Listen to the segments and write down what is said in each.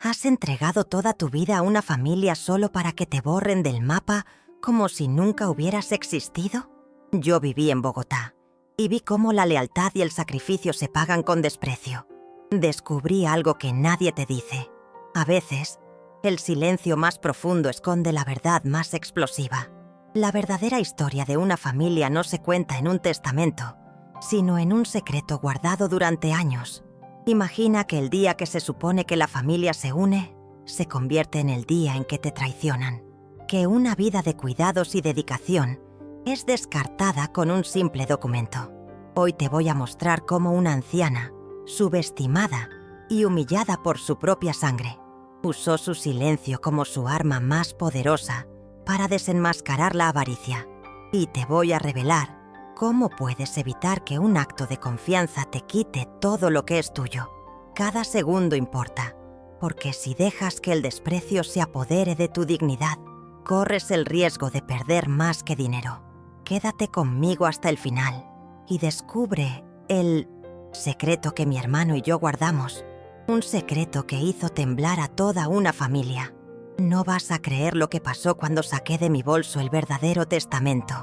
¿Has entregado toda tu vida a una familia solo para que te borren del mapa como si nunca hubieras existido? Yo viví en Bogotá y vi cómo la lealtad y el sacrificio se pagan con desprecio. Descubrí algo que nadie te dice. A veces, el silencio más profundo esconde la verdad más explosiva. La verdadera historia de una familia no se cuenta en un testamento, sino en un secreto guardado durante años. Imagina que el día que se supone que la familia se une, se convierte en el día en que te traicionan. Que una vida de cuidados y dedicación es descartada con un simple documento. Hoy te voy a mostrar cómo una anciana, subestimada y humillada por su propia sangre, usó su silencio como su arma más poderosa para desenmascarar la avaricia. Y te voy a revelar cómo puedes evitar que un acto de confianza te quite todo lo que es tuyo. Cada segundo importa, porque si dejas que el desprecio se apodere de tu dignidad, corres el riesgo de perder más que dinero. Quédate conmigo hasta el final y descubre el secreto que mi hermano y yo guardamos. Un secreto que hizo temblar a toda una familia. No vas a creer lo que pasó cuando saqué de mi bolso el verdadero testamento.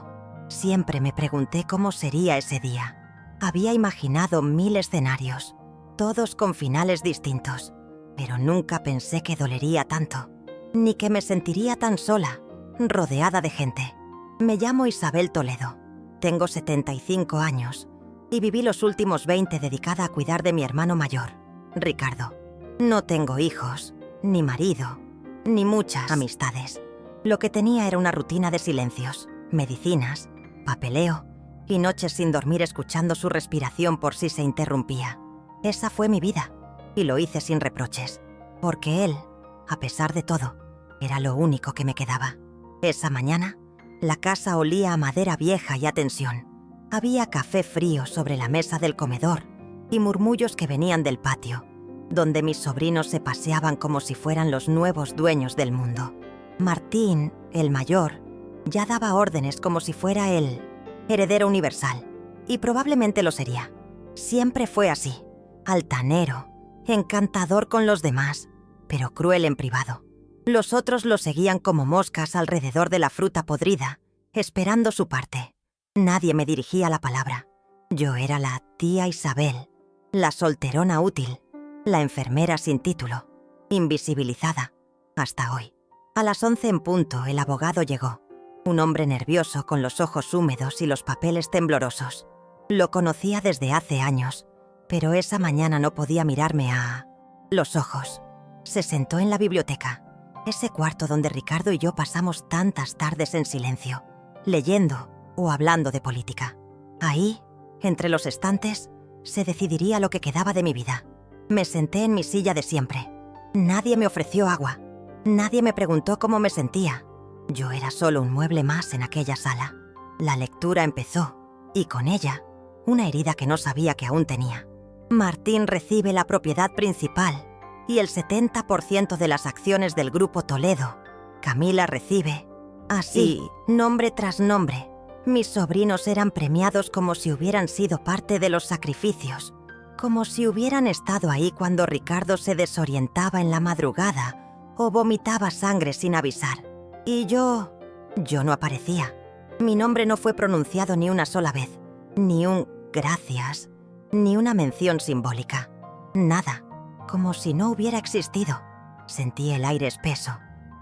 Siempre me pregunté cómo sería ese día. Había imaginado 1000 escenarios, todos con finales distintos, pero nunca pensé que dolería tanto, ni que me sentiría tan sola, rodeada de gente. Me llamo Isabel Toledo, tengo 75 años y viví los últimos 20 dedicada a cuidar de mi hermano mayor, Ricardo. No tengo hijos, ni marido, ni muchas amistades. Lo que tenía era una rutina de silencios, medicinas, papeleo y noches sin dormir escuchando su respiración por si se interrumpía. Esa fue mi vida, y lo hice sin reproches, porque él, a pesar de todo, era lo único que me quedaba. Esa mañana, la casa olía a madera vieja y a tensión. Había café frío sobre la mesa del comedor y murmullos que venían del patio, donde mis sobrinos se paseaban como si fueran los nuevos dueños del mundo. Martín, el mayor, ya daba órdenes como si fuera el heredero universal, y probablemente lo sería. Siempre fue así, altanero, encantador con los demás, pero cruel en privado. Los otros lo seguían como moscas alrededor de la fruta podrida, esperando su parte. Nadie me dirigía la palabra. Yo era la tía Isabel, la solterona útil, la enfermera sin título, invisibilizada, hasta hoy. A las 11 en punto, el abogado llegó. Un hombre nervioso con los ojos húmedos y los papeles temblorosos. Lo conocía desde hace años, pero esa mañana no podía mirarme a los ojos. Se sentó en la biblioteca, ese cuarto donde Ricardo y yo pasamos tantas tardes en silencio, leyendo o hablando de política. Ahí, entre los estantes, se decidiría lo que quedaba de mi vida. Me senté en mi silla de siempre. Nadie me ofreció agua. Nadie me preguntó cómo me sentía. Yo era solo un mueble más en aquella sala. La lectura empezó, y con ella, una herida que no sabía que aún tenía. Martín recibe la propiedad principal y el 70% de las acciones del Grupo Toledo. Camila recibe. Así, nombre tras nombre, mis sobrinos eran premiados como si hubieran sido parte de los sacrificios, como si hubieran estado ahí cuando Ricardo se desorientaba en la madrugada o vomitaba sangre sin avisar. Y yo no aparecía. Mi nombre no fue pronunciado ni una sola vez, ni un gracias, ni una mención simbólica. Nada, como si no hubiera existido. Sentí el aire espeso,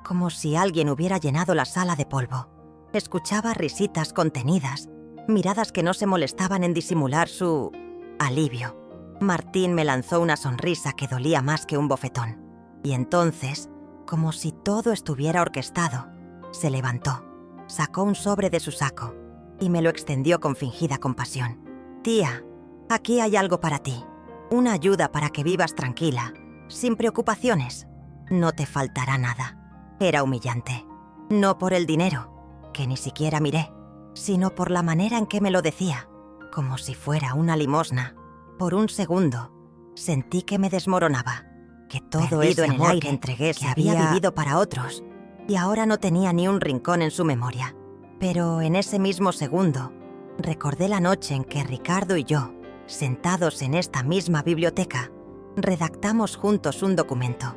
como si alguien hubiera llenado la sala de polvo. Escuchaba risitas contenidas, miradas que no se molestaban en disimular su alivio. Martín me lanzó una sonrisa que dolía más que un bofetón. Y entonces, como si todo estuviera orquestado, se levantó, sacó un sobre de su saco y me lo extendió con fingida compasión. Tía, aquí hay algo para ti. Una ayuda para que vivas tranquila, sin preocupaciones. No te faltará nada. Era humillante. No por el dinero, que ni siquiera miré, sino por la manera en que me lo decía, como si fuera una limosna. Por un segundo, sentí que me desmoronaba, que todo ese amor que entregué se había vivido para otros, y ahora no tenía ni un rincón en su memoria. Pero en ese mismo segundo, recordé la noche en que Ricardo y yo, sentados en esta misma biblioteca, redactamos juntos un documento.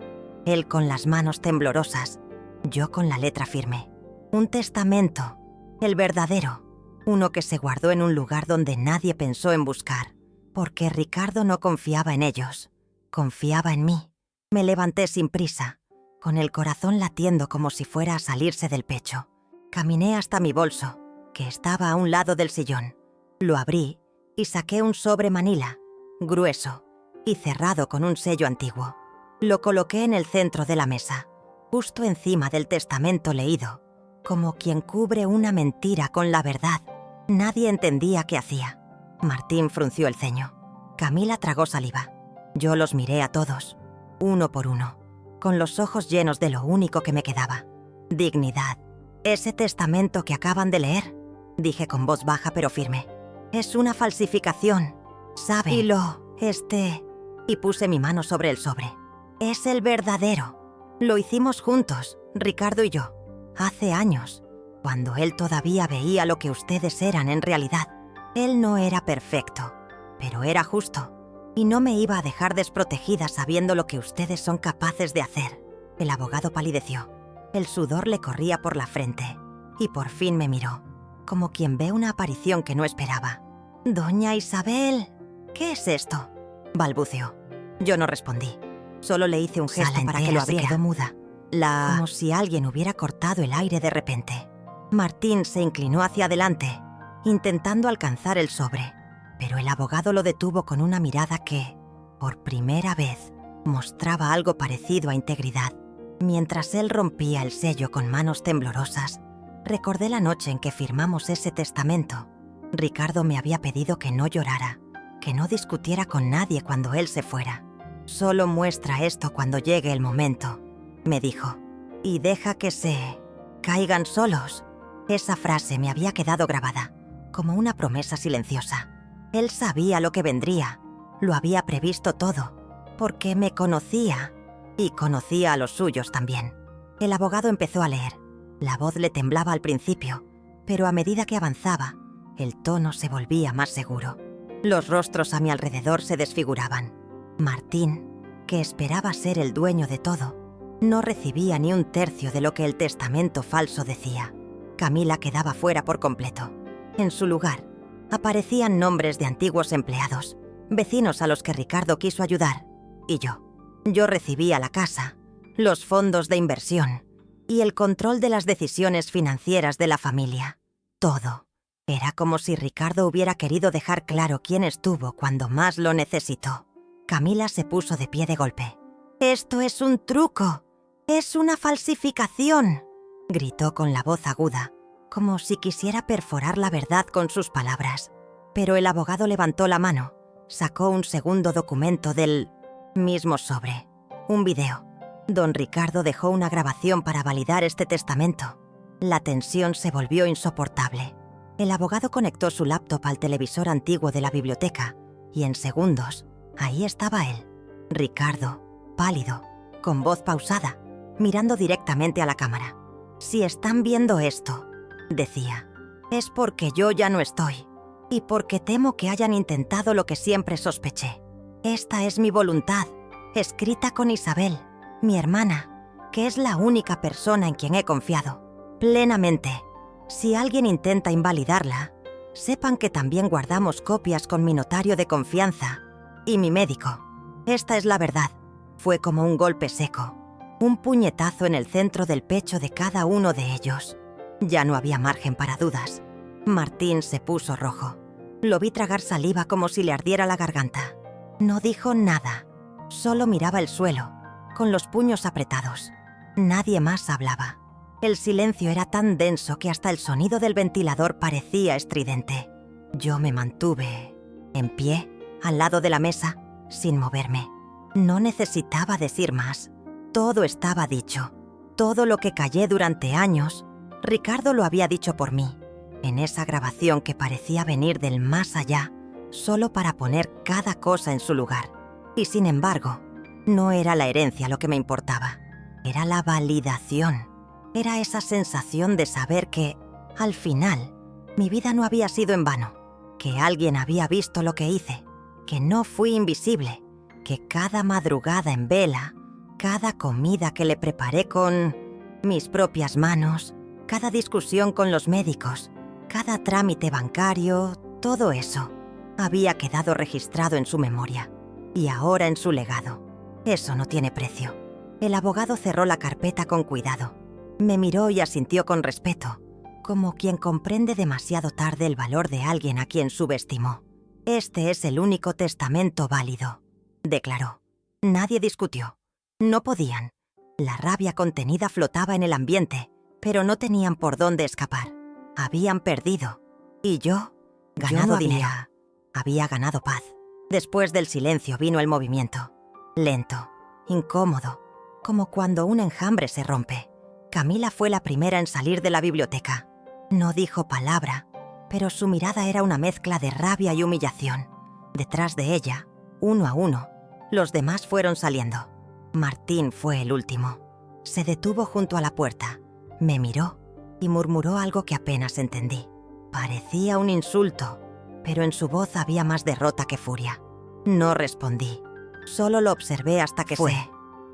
Él con las manos temblorosas, yo con la letra firme. Un testamento, el verdadero, uno que se guardó en un lugar donde nadie pensó en buscar, porque Ricardo no confiaba en ellos, confiaba en mí. Me levanté sin prisa, con el corazón latiendo como si fuera a salirse del pecho. Caminé hasta mi bolso, que estaba a un lado del sillón. Lo abrí y saqué un sobre manila, grueso y cerrado con un sello antiguo. Lo coloqué en el centro de la mesa, justo encima del testamento leído, como quien cubre una mentira con la verdad. Nadie entendía qué hacía. Martín frunció el ceño. Camila tragó saliva. Yo los miré a todos, uno por uno, con los ojos llenos de lo único que me quedaba: dignidad. «Ese testamento que acaban de leer», dije con voz baja pero firme, «es una falsificación, ¿sabe? Y puse mi mano sobre el sobre. «Es el verdadero. Lo hicimos juntos, Ricardo y yo, hace años, cuando él todavía veía lo que ustedes eran en realidad. Él no era perfecto, pero era justo, y no me iba a dejar desprotegida sabiendo lo que ustedes son capaces de hacer». El abogado palideció. El sudor le corría por la frente, y por fin me miró, como quien ve una aparición que no esperaba. «Doña Isabel, ¿qué es esto?», balbuceó. Yo no respondí. Solo le hice un gesto para que lo abriera. Quedó muda, como si alguien hubiera cortado el aire de repente. Martín se inclinó hacia adelante, intentando alcanzar el sobre, pero el abogado lo detuvo con una mirada que, por primera vez, mostraba algo parecido a integridad. Mientras él rompía el sello con manos temblorosas, recordé la noche en que firmamos ese testamento. Ricardo me había pedido que no llorara, que no discutiera con nadie cuando él se fuera. «Solo muestra esto cuando llegue el momento», me dijo, «y deja que se caigan solos». Esa frase me había quedado grabada, como una promesa silenciosa. Él sabía lo que vendría, lo había previsto todo, porque me conocía y conocía a los suyos también. El abogado empezó a leer. La voz le temblaba al principio, pero a medida que avanzaba, el tono se volvía más seguro. Los rostros a mi alrededor se desfiguraban. Martín, que esperaba ser el dueño de todo, no recibía ni un tercio de lo que el testamento falso decía. Camila quedaba fuera por completo. En su lugar, aparecían nombres de antiguos empleados, vecinos a los que Ricardo quiso ayudar, y yo. Yo recibía la casa, los fondos de inversión y el control de las decisiones financieras de la familia. Todo. Era como si Ricardo hubiera querido dejar claro quién estuvo cuando más lo necesitó. Camila se puso de pie de golpe. «Esto es un truco, es una falsificación», gritó con la voz aguda, como si quisiera perforar la verdad con sus palabras. Pero el abogado levantó la mano, sacó un segundo documento del mismo sobre, un video. Don Ricardo dejó una grabación para validar este testamento. La tensión se volvió insoportable. El abogado conectó su laptop al televisor antiguo de la biblioteca y en segundos, ahí estaba él, Ricardo, pálido, con voz pausada, mirando directamente a la cámara. «Si están viendo esto», decía, «es porque yo ya no estoy, y porque temo que hayan intentado lo que siempre sospeché. Esta es mi voluntad, escrita con Isabel, mi hermana, que es la única persona en quien he confiado, plenamente. Si alguien intenta invalidarla, sepan que también guardamos copias con mi notario de confianza y mi médico. Esta es la verdad». Fue como un golpe seco, un puñetazo en el centro del pecho de cada uno de ellos. Ya no había margen para dudas. Martín se puso rojo. Lo vi tragar saliva como si le ardiera la garganta. No dijo nada, solo miraba el suelo, con los puños apretados. Nadie más hablaba. El silencio era tan denso que hasta el sonido del ventilador parecía estridente. Yo me mantuve en pie, al lado de la mesa, sin moverme. No necesitaba decir más. Todo estaba dicho. Todo lo que callé durante años, Ricardo lo había dicho por mí, en esa grabación que parecía venir del más allá, solo para poner cada cosa en su lugar. Y sin embargo, no era la herencia lo que me importaba. Era la validación. Era esa sensación de saber que, al final, mi vida no había sido en vano, que alguien había visto lo que hice, que no fui invisible, que cada madrugada en vela Cada comida que le preparé con mis propias manos, cada discusión con los médicos, cada trámite bancario, todo eso había quedado registrado en su memoria y ahora en su legado. Eso no tiene precio. El abogado cerró la carpeta con cuidado. Me miró y asintió con respeto, como quien comprende demasiado tarde el valor de alguien a quien subestimó. Este es el único testamento válido, declaró. Nadie discutió. No podían. La rabia contenida flotaba en el ambiente, pero no tenían por dónde escapar. Habían perdido. Y yo, ganado dinero. Había ganado paz. Después del silencio vino el movimiento. Lento, incómodo, como cuando un enjambre se rompe. Camila fue la primera en salir de la biblioteca. No dijo palabra, pero su mirada era una mezcla de rabia y humillación. Detrás de ella, uno a uno, los demás fueron saliendo. Martín fue el último. Se detuvo junto a la puerta, me miró y murmuró algo que apenas entendí. Parecía un insulto, pero en su voz había más derrota que furia. No respondí, solo lo observé hasta que fue.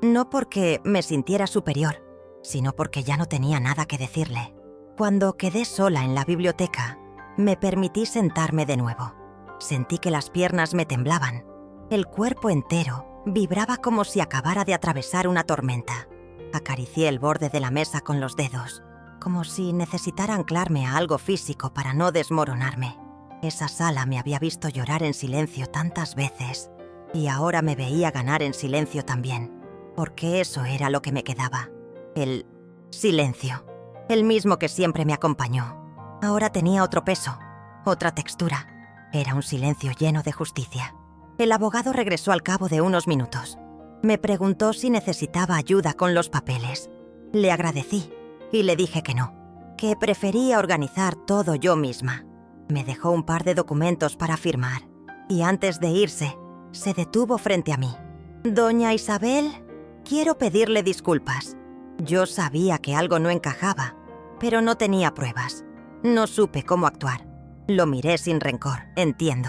No porque me sintiera superior, sino porque ya no tenía nada que decirle. Cuando quedé sola en la biblioteca, me permití sentarme de nuevo. Sentí que las piernas me temblaban. El cuerpo entero vibraba como si acabara de atravesar una tormenta. Acaricié el borde de la mesa con los dedos, como si necesitara anclarme a algo físico para no desmoronarme. Esa sala me había visto llorar en silencio tantas veces, y ahora me veía ganar en silencio también, porque eso era lo que me quedaba. El silencio, el mismo que siempre me acompañó. Ahora tenía otro peso, otra textura. Era un silencio lleno de justicia. El abogado regresó al cabo de unos minutos. Me preguntó si necesitaba ayuda con los papeles. Le agradecí y le dije que no, que prefería organizar todo yo misma. Me dejó un par de documentos para firmar y antes de irse, se detuvo frente a mí. «Doña Isabel, quiero pedirle disculpas. Yo sabía que algo no encajaba, pero no tenía pruebas. No supe cómo actuar. Lo miré sin rencor, entiendo.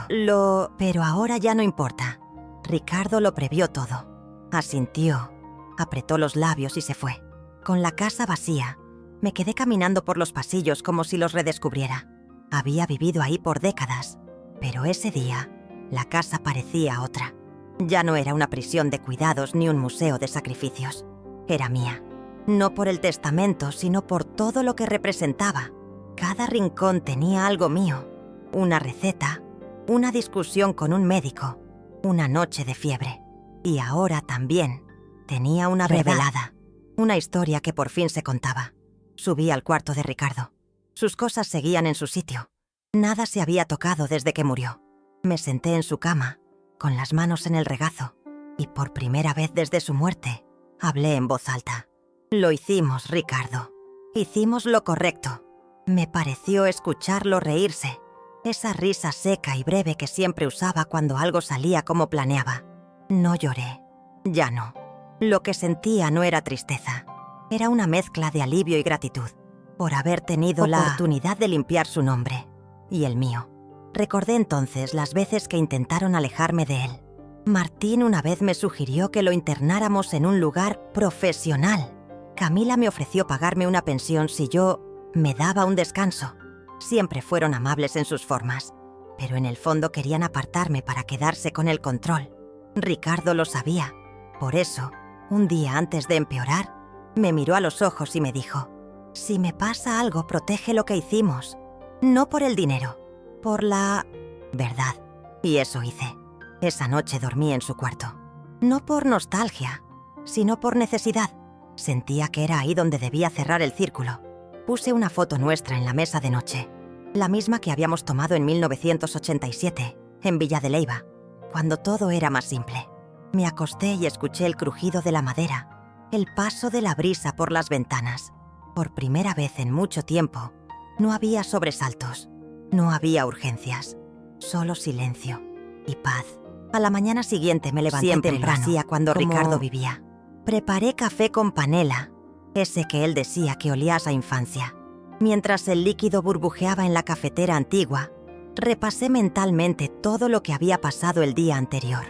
Pero ahora ya no importa. Ricardo lo previó todo». Asintió, apretó los labios y se fue. Con la casa vacía, me quedé caminando por los pasillos como si los redescubriera. Había vivido ahí por décadas, pero ese día, la casa parecía otra. Ya no era una prisión de cuidados ni un museo de sacrificios. Era mía. No por el testamento, sino por todo lo que representaba. Cada rincón tenía algo mío. Una receta, una discusión con un médico, una noche de fiebre. Y ahora también tenía una revelada, una historia que por fin se contaba. Subí al cuarto de Ricardo. Sus cosas seguían en su sitio. Nada se había tocado desde que murió. Me senté en su cama, con las manos en el regazo, y por primera vez desde su muerte, hablé en voz alta. «Lo hicimos, Ricardo. Hicimos lo correcto». Me pareció escucharlo reírse, esa risa seca y breve que siempre usaba cuando algo salía como planeaba. No lloré. Ya no. Lo que sentía no era tristeza. Era una mezcla de alivio y gratitud por haber tenido la oportunidad de limpiar su nombre y el mío. Recordé entonces las veces que intentaron alejarme de él. Martín una vez me sugirió que lo internáramos en un lugar profesional. Camila me ofreció pagarme una pensión si yo me daba un descanso. Siempre fueron amables en sus formas, pero en el fondo querían apartarme para quedarse con el control. Ricardo lo sabía. Por eso, un día antes de empeorar, me miró a los ojos y me dijo: «Si me pasa algo, protege lo que hicimos. No por el dinero, por la verdad». Y eso hice. Esa noche dormí en su cuarto. No por nostalgia, sino por necesidad. Sentía que era ahí donde debía cerrar el círculo. Puse una foto nuestra en la mesa de noche, la misma que habíamos tomado en 1987, en Villa de Leyva, cuando todo era más simple. Me acosté y escuché el crujido de la madera, el paso de la brisa por las ventanas. Por primera vez en mucho tiempo, no había sobresaltos, no había urgencias, solo silencio y paz. A la mañana siguiente me levanté siempre temprano, lo hacía cuando Ricardo vivía. Preparé café con panela, ese que él decía que olía a esa infancia. Mientras el líquido burbujeaba en la cafetera antigua, repasé mentalmente todo lo que había pasado el día anterior.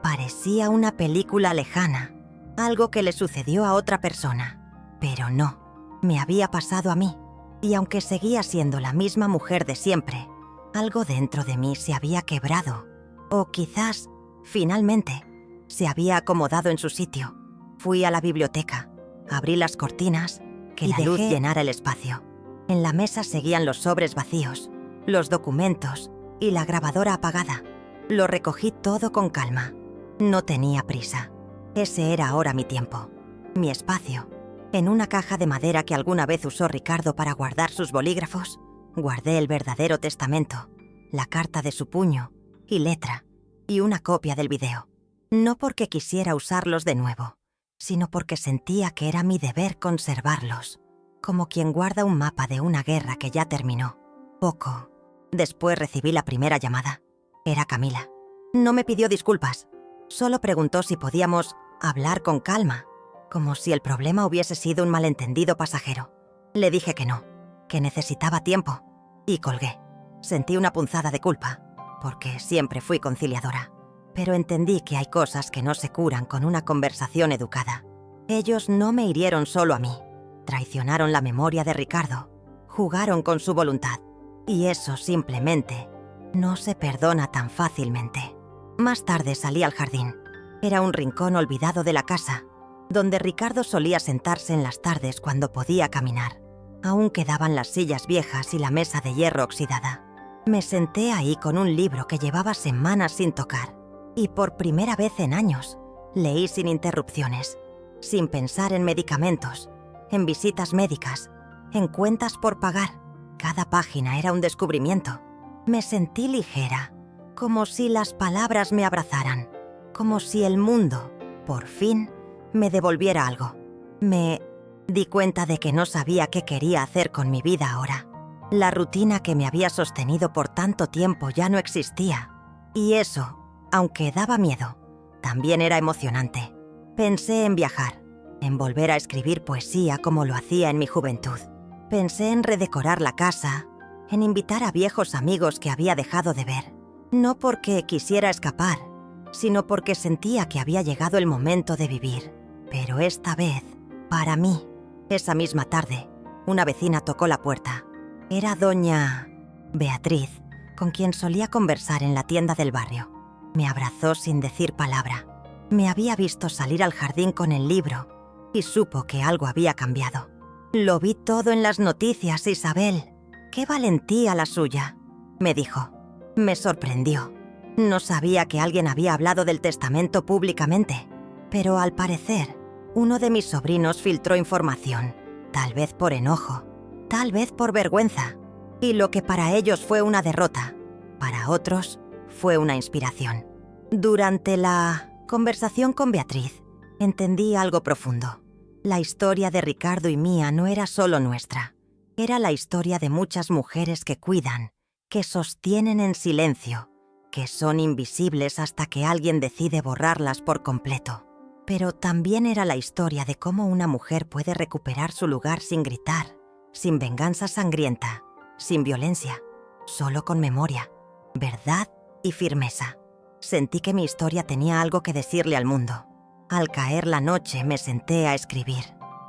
Parecía una película lejana, algo que le sucedió a otra persona. Pero no, me había pasado a mí. Y aunque seguía siendo la misma mujer de siempre, algo dentro de mí se había quebrado. O quizás, finalmente, se había acomodado en su sitio. Fui a la biblioteca, abrí las cortinas, que la luz llenara el espacio. En la mesa seguían los sobres vacíos, los documentos y la grabadora apagada. Lo recogí todo con calma. No tenía prisa. Ese era ahora mi tiempo, mi espacio. En una caja de madera que alguna vez usó Ricardo para guardar sus bolígrafos, guardé el verdadero testamento, la carta de su puño y letra, y una copia del video. No porque quisiera usarlos de nuevo, sino porque sentía que era mi deber conservarlos, como quien guarda un mapa de una guerra que ya terminó. Poco después recibí la primera llamada. Era Camila. No me pidió disculpas, solo preguntó si podíamos hablar con calma, como si el problema hubiese sido un malentendido pasajero. Le dije que no, que necesitaba tiempo, y colgué. Sentí una punzada de culpa, porque siempre fui conciliadora, pero entendí que hay cosas que no se curan con una conversación educada. Ellos no me hirieron solo a mí, traicionaron la memoria de Ricardo, jugaron con su voluntad, y eso simplemente no se perdona tan fácilmente. Más tarde salí al jardín. Era un rincón olvidado de la casa, donde Ricardo solía sentarse en las tardes cuando podía caminar. Aún quedaban las sillas viejas y la mesa de hierro oxidada. Me senté ahí con un libro que llevaba semanas sin tocar, y por primera vez en años leí sin interrupciones, sin pensar en medicamentos, en visitas médicas, en cuentas por pagar. Cada página era un descubrimiento. Me sentí ligera, como si las palabras me abrazaran, como si el mundo, por fin, me devolviera algo. Me di cuenta de que no sabía qué quería hacer con mi vida ahora. La rutina que me había sostenido por tanto tiempo ya no existía. Y eso, aunque daba miedo, también era emocionante. Pensé en viajar, en volver a escribir poesía como lo hacía en mi juventud. Pensé en redecorar la casa, en invitar a viejos amigos que había dejado de ver. No porque quisiera escapar, sino porque sentía que había llegado el momento de vivir. Pero esta vez, para mí, esa misma tarde, una vecina tocó la puerta. Era doña Beatriz, con quien solía conversar en la tienda del barrio. Me abrazó sin decir palabra. Me había visto salir al jardín con el libro y supo que algo había cambiado. Lo vi todo en las noticias, Isabel. ¡Qué valentía la suya!, me dijo. Me sorprendió. No sabía que alguien había hablado del testamento públicamente, pero al parecer, uno de mis sobrinos filtró información, tal vez por enojo, tal vez por vergüenza, y lo que para ellos fue una derrota, para otros fue una inspiración. Durante la conversación con Beatriz, entendí algo profundo. La historia de Ricardo y mía no era solo nuestra, era la historia de muchas mujeres que cuidan, que sostienen en silencio, que son invisibles hasta que alguien decide borrarlas por completo. Pero también era la historia de cómo una mujer puede recuperar su lugar sin gritar, sin venganza sangrienta, sin violencia, solo con memoria, verdad y firmeza. Sentí que mi historia tenía algo que decirle al mundo. Al caer la noche me senté a escribir.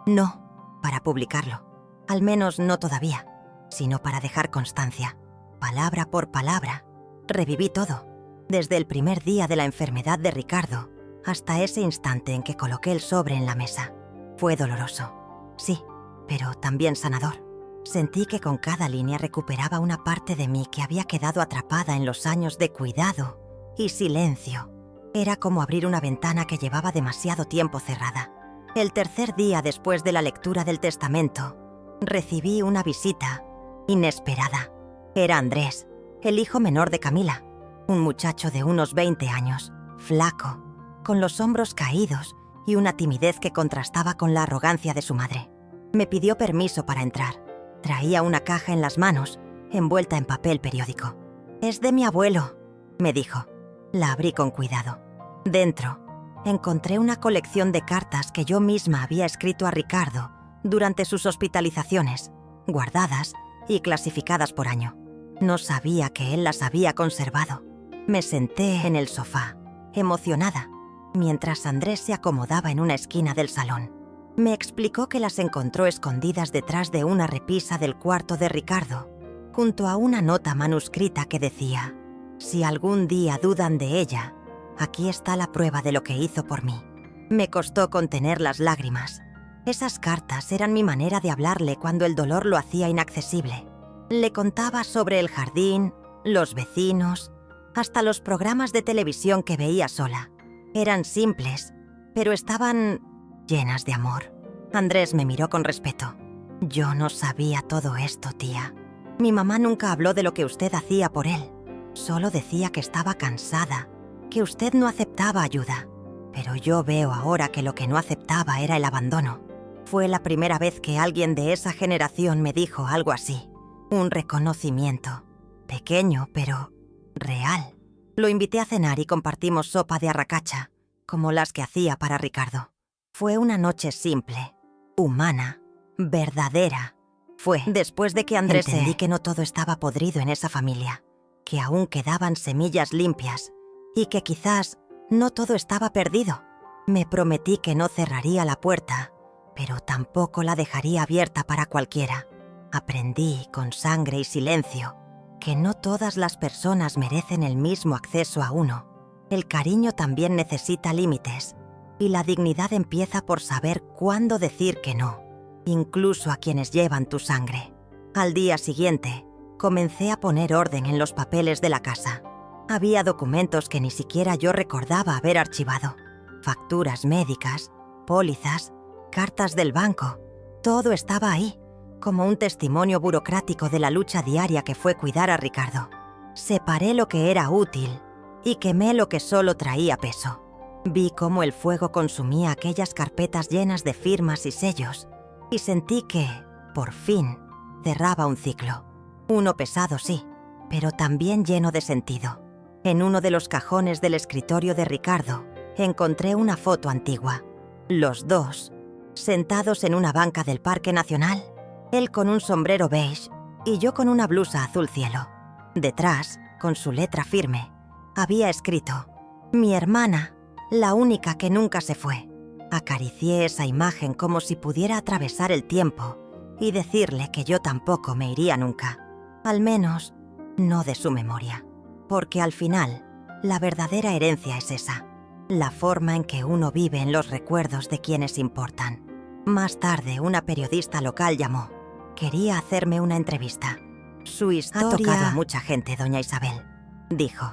No para publicarlo, al menos no todavía, sino para dejar constancia, palabra por palabra. Reviví todo, desde el primer día de la enfermedad de Ricardo hasta ese instante en que coloqué el sobre en la mesa. Fue doloroso, sí, pero también sanador. Sentí que con cada línea recuperaba una parte de mí que había quedado atrapada en los años de cuidado y silencio. Era como abrir una ventana que llevaba demasiado tiempo cerrada. El tercer día después de la lectura del testamento, recibí una visita inesperada. Era Andrés, el hijo menor de Camila, un muchacho de unos 20 años, flaco, con los hombros caídos y una timidez que contrastaba con la arrogancia de su madre. Me pidió permiso para entrar. Traía una caja en las manos, envuelta en papel periódico. «Es de mi abuelo», me dijo. La abrí con cuidado. Dentro, encontré una colección de cartas que yo misma había escrito a Ricardo durante sus hospitalizaciones, guardadas y clasificadas por año. No sabía que él las había conservado. Me senté en el sofá, emocionada. mientras Andrés se acomodaba en una esquina del salón. Me explicó que las encontró escondidas detrás de una repisa del cuarto de Ricardo, junto a una nota manuscrita que decía: «Si algún día dudan de ella, aquí está la prueba de lo que hizo por mí». Me costó contener las lágrimas. Esas cartas eran mi manera de hablarle cuando el dolor lo hacía inaccesible. Le contaba sobre el jardín, los vecinos, hasta los programas de televisión que veía sola. Eran simples, pero estaban llenas de amor. Andrés me miró con respeto. «Yo no sabía todo esto, tía. Mi mamá nunca habló de lo que usted hacía por él. Solo decía que estaba cansada, que usted no aceptaba ayuda. Pero yo veo ahora que lo que no aceptaba era el abandono». Fue la primera vez que alguien de esa generación me dijo algo así. Un reconocimiento. Pequeño, pero real. Lo invité a cenar y compartimos sopa de arracacha, como las que hacía para Ricardo. Fue una noche simple, humana, verdadera. Fue después de que Andrés entendí que no todo estaba podrido en esa familia, que aún quedaban semillas limpias y que quizás no todo estaba perdido. Me prometí que no cerraría la puerta, pero tampoco la dejaría abierta para cualquiera. Aprendí, con sangre y silencio, que no todas las personas merecen el mismo acceso a uno. El cariño también necesita límites, y la dignidad empieza por saber cuándo decir que no, incluso a quienes llevan tu sangre. Al día siguiente, comencé a poner orden en los papeles de la casa. Había documentos que ni siquiera yo recordaba haber archivado. Facturas médicas, pólizas, cartas del banco, todo estaba ahí, como un testimonio burocrático de la lucha diaria que fue cuidar a Ricardo. Separé lo que era útil y quemé lo que solo traía peso. Vi cómo el fuego consumía aquellas carpetas llenas de firmas y sellos, y sentí que, por fin, cerraba un ciclo. Uno pesado, sí, pero también lleno de sentido. En uno de los cajones del escritorio de Ricardo, encontré una foto antigua. Los dos, sentados en una banca del Parque Nacional, él con un sombrero beige y yo con una blusa azul cielo. Detrás, con su letra firme, había escrito: «Mi hermana, la única que nunca se fue». Acaricié esa imagen como si pudiera atravesar el tiempo y decirle que yo tampoco me iría nunca. Al menos, no de su memoria. Porque al final, la verdadera herencia es esa. La forma en que uno vive en los recuerdos de quienes importan. Más tarde, una periodista local llamó. Quería hacerme una entrevista. «Su historia ha tocado a mucha gente, doña Isabel», dijo.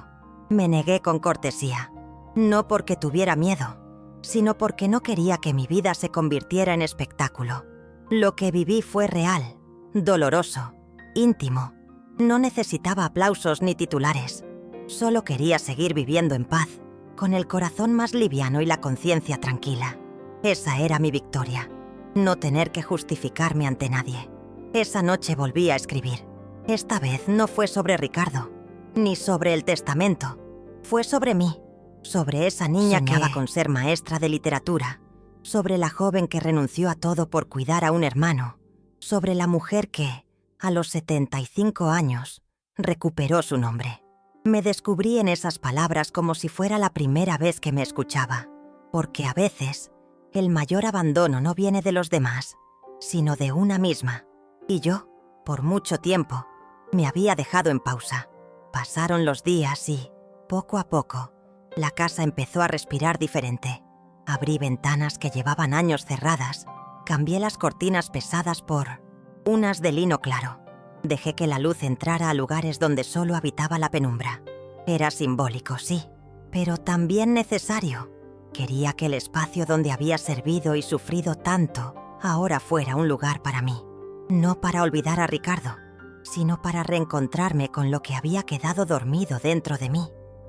Me negué con cortesía. No porque tuviera miedo, sino porque no quería que mi vida se convirtiera en espectáculo. Lo que viví fue real, doloroso, íntimo. No necesitaba aplausos ni titulares. Solo quería seguir viviendo en paz, con el corazón más liviano y la conciencia tranquila. Esa era mi victoria. No tener que justificarme ante nadie. Esa noche volví a escribir. Esta vez no fue sobre Ricardo, ni sobre el testamento. Fue sobre mí, sobre esa niña que soñaba con ser maestra de literatura, sobre la joven que renunció a todo por cuidar a un hermano, sobre la mujer que, a los 75 años, recuperó su nombre. Me descubrí en esas palabras como si fuera la primera vez que me escuchaba, porque a veces el mayor abandono no viene de los demás, sino de una misma. Y yo, por mucho tiempo, me había dejado en pausa. Pasaron los días y, poco a poco, la casa empezó a respirar diferente. Abrí ventanas que llevaban años cerradas, cambié las cortinas pesadas por unas de lino claro. Dejé que la luz entrara a lugares donde solo habitaba la penumbra. Era simbólico, sí, pero también necesario. Quería que el espacio donde había servido y sufrido tanto ahora fuera un lugar para mí. No para olvidar a Ricardo, sino para reencontrarme con lo que había quedado dormido dentro de mí.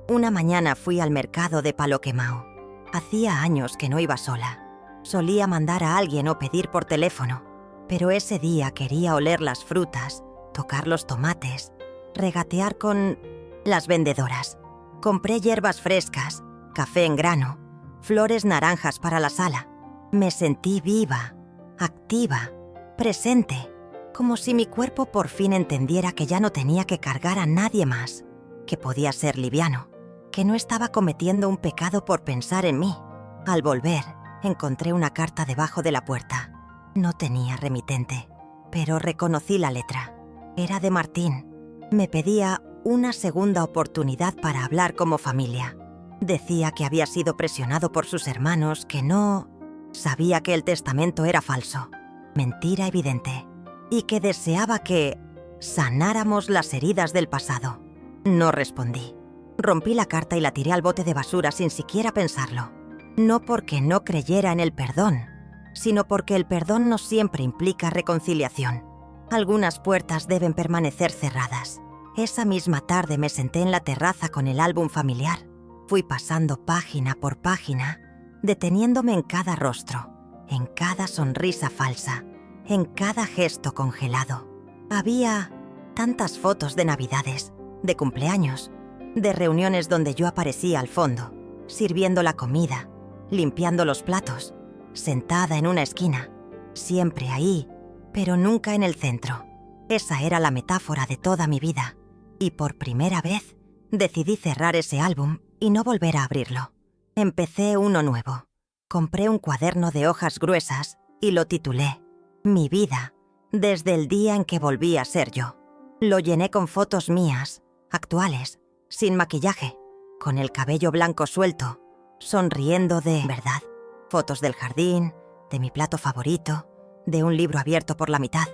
Una mañana fui al mercado de Palo Quemao. Hacía años que no iba sola. Solía mandar a alguien o pedir por teléfono, pero ese día quería oler las frutas, tocar los tomates, regatear con las vendedoras. Compré hierbas frescas, café en grano, flores naranjas para la sala. Me sentí viva, activa, presente, como si mi cuerpo por fin entendiera que ya no tenía que cargar a nadie más, que podía ser liviano. que no estaba cometiendo un pecado por pensar en mí. Al volver, encontré una carta debajo de la puerta. No tenía remitente, pero reconocí la letra. Era de Martín. Me pedía una segunda oportunidad para hablar como familia. Decía que había sido presionado por sus hermanos, que no... Sabía que el testamento era falso, mentira evidente, y que deseaba que sanáramos las heridas del pasado. No respondí. Rompí la carta y la tiré al bote de basura sin siquiera pensarlo. No porque no creyera en el perdón, sino porque el perdón no siempre implica reconciliación. Algunas puertas deben permanecer cerradas. Esa misma tarde me senté en la terraza con el álbum familiar. Fui pasando página por página, deteniéndome en cada rostro, en cada sonrisa falsa, en cada gesto congelado. Había tantas fotos de Navidades, de cumpleaños, de reuniones donde yo aparecía al fondo, sirviendo la comida, limpiando los platos, sentada en una esquina, siempre ahí, pero nunca en el centro. Esa era la metáfora de toda mi vida, y por primera vez decidí cerrar ese álbum y no volver a abrirlo. Empecé uno nuevo. Compré un cuaderno de hojas gruesas y lo titulé Mi vida, desde el día en que volví a ser yo. Lo llené con fotos mías, actuales, sin maquillaje, con el cabello blanco suelto, sonriendo de verdad. Fotos del jardín, de mi plato favorito, de un libro abierto por la mitad.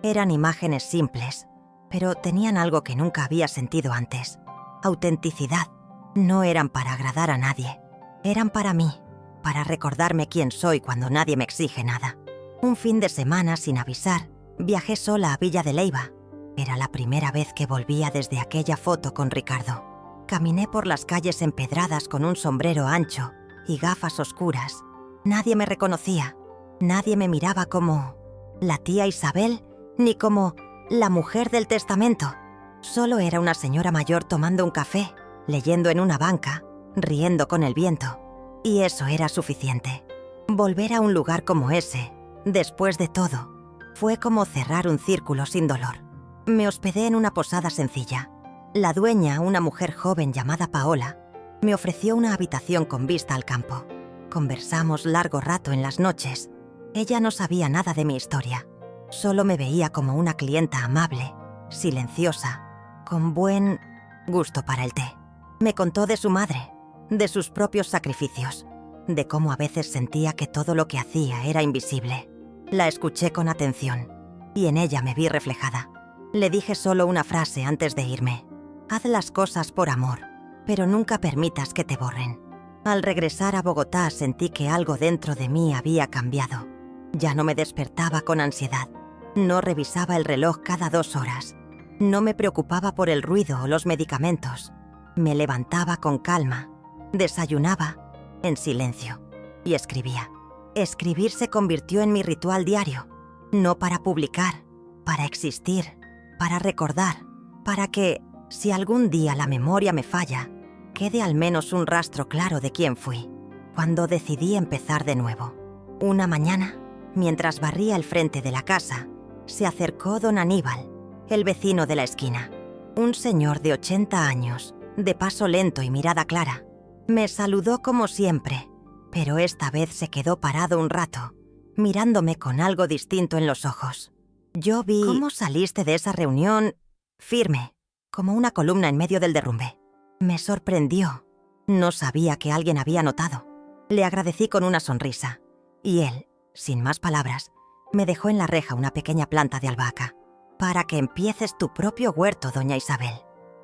Eran imágenes simples, pero tenían algo que nunca había sentido antes. Autenticidad. No eran para agradar a nadie. Eran para mí, para recordarme quién soy cuando nadie me exige nada. Un fin de semana, sin avisar, viajé sola a Villa de Leyva. Era la primera vez que volvía desde aquella foto con Ricardo. Caminé por las calles empedradas con un sombrero ancho y gafas oscuras. Nadie me reconocía. Nadie me miraba como la tía Isabel, ni como la mujer del testamento. Solo era una señora mayor tomando un café, leyendo en una banca, riendo con el viento. Y eso era suficiente. Volver a un lugar como ese, después de todo, fue como cerrar un círculo sin dolor. Me hospedé en una posada sencilla. La dueña, una mujer joven llamada Paola, me ofreció una habitación con vista al campo. Conversamos largo rato en las noches. Ella no sabía nada de mi historia. Solo me veía como una clienta amable, silenciosa, con buen gusto para el té. Me contó de su madre, de sus propios sacrificios, de cómo a veces sentía que todo lo que hacía era invisible. La escuché con atención y en ella me vi reflejada. Le dije solo una frase antes de irme. Haz las cosas por amor, pero nunca permitas que te borren. Al regresar a Bogotá sentí que algo dentro de mí había cambiado. Ya no me despertaba con ansiedad. No revisaba el reloj cada 2 horas. No me preocupaba por el ruido o los medicamentos. Me levantaba con calma, desayunaba en silencio y escribía. Escribir se convirtió en mi ritual diario, no para publicar, para existir, para recordar, para que, si algún día la memoria me falla, quede al menos un rastro claro de quién fui, cuando decidí empezar de nuevo. Una mañana, mientras barría el frente de la casa, se acercó don Aníbal, el vecino de la esquina, un señor de 80 años, de paso lento y mirada clara. Me saludó como siempre, pero esta vez se quedó parado un rato, mirándome con algo distinto en los ojos. Yo vi cómo saliste de esa reunión firme, como una columna en medio del derrumbe. Me sorprendió. No sabía que alguien había notado. Le agradecí con una sonrisa, y él, sin más palabras, me dejó en la reja una pequeña planta de albahaca. Para que empieces tu propio huerto, doña Isabel.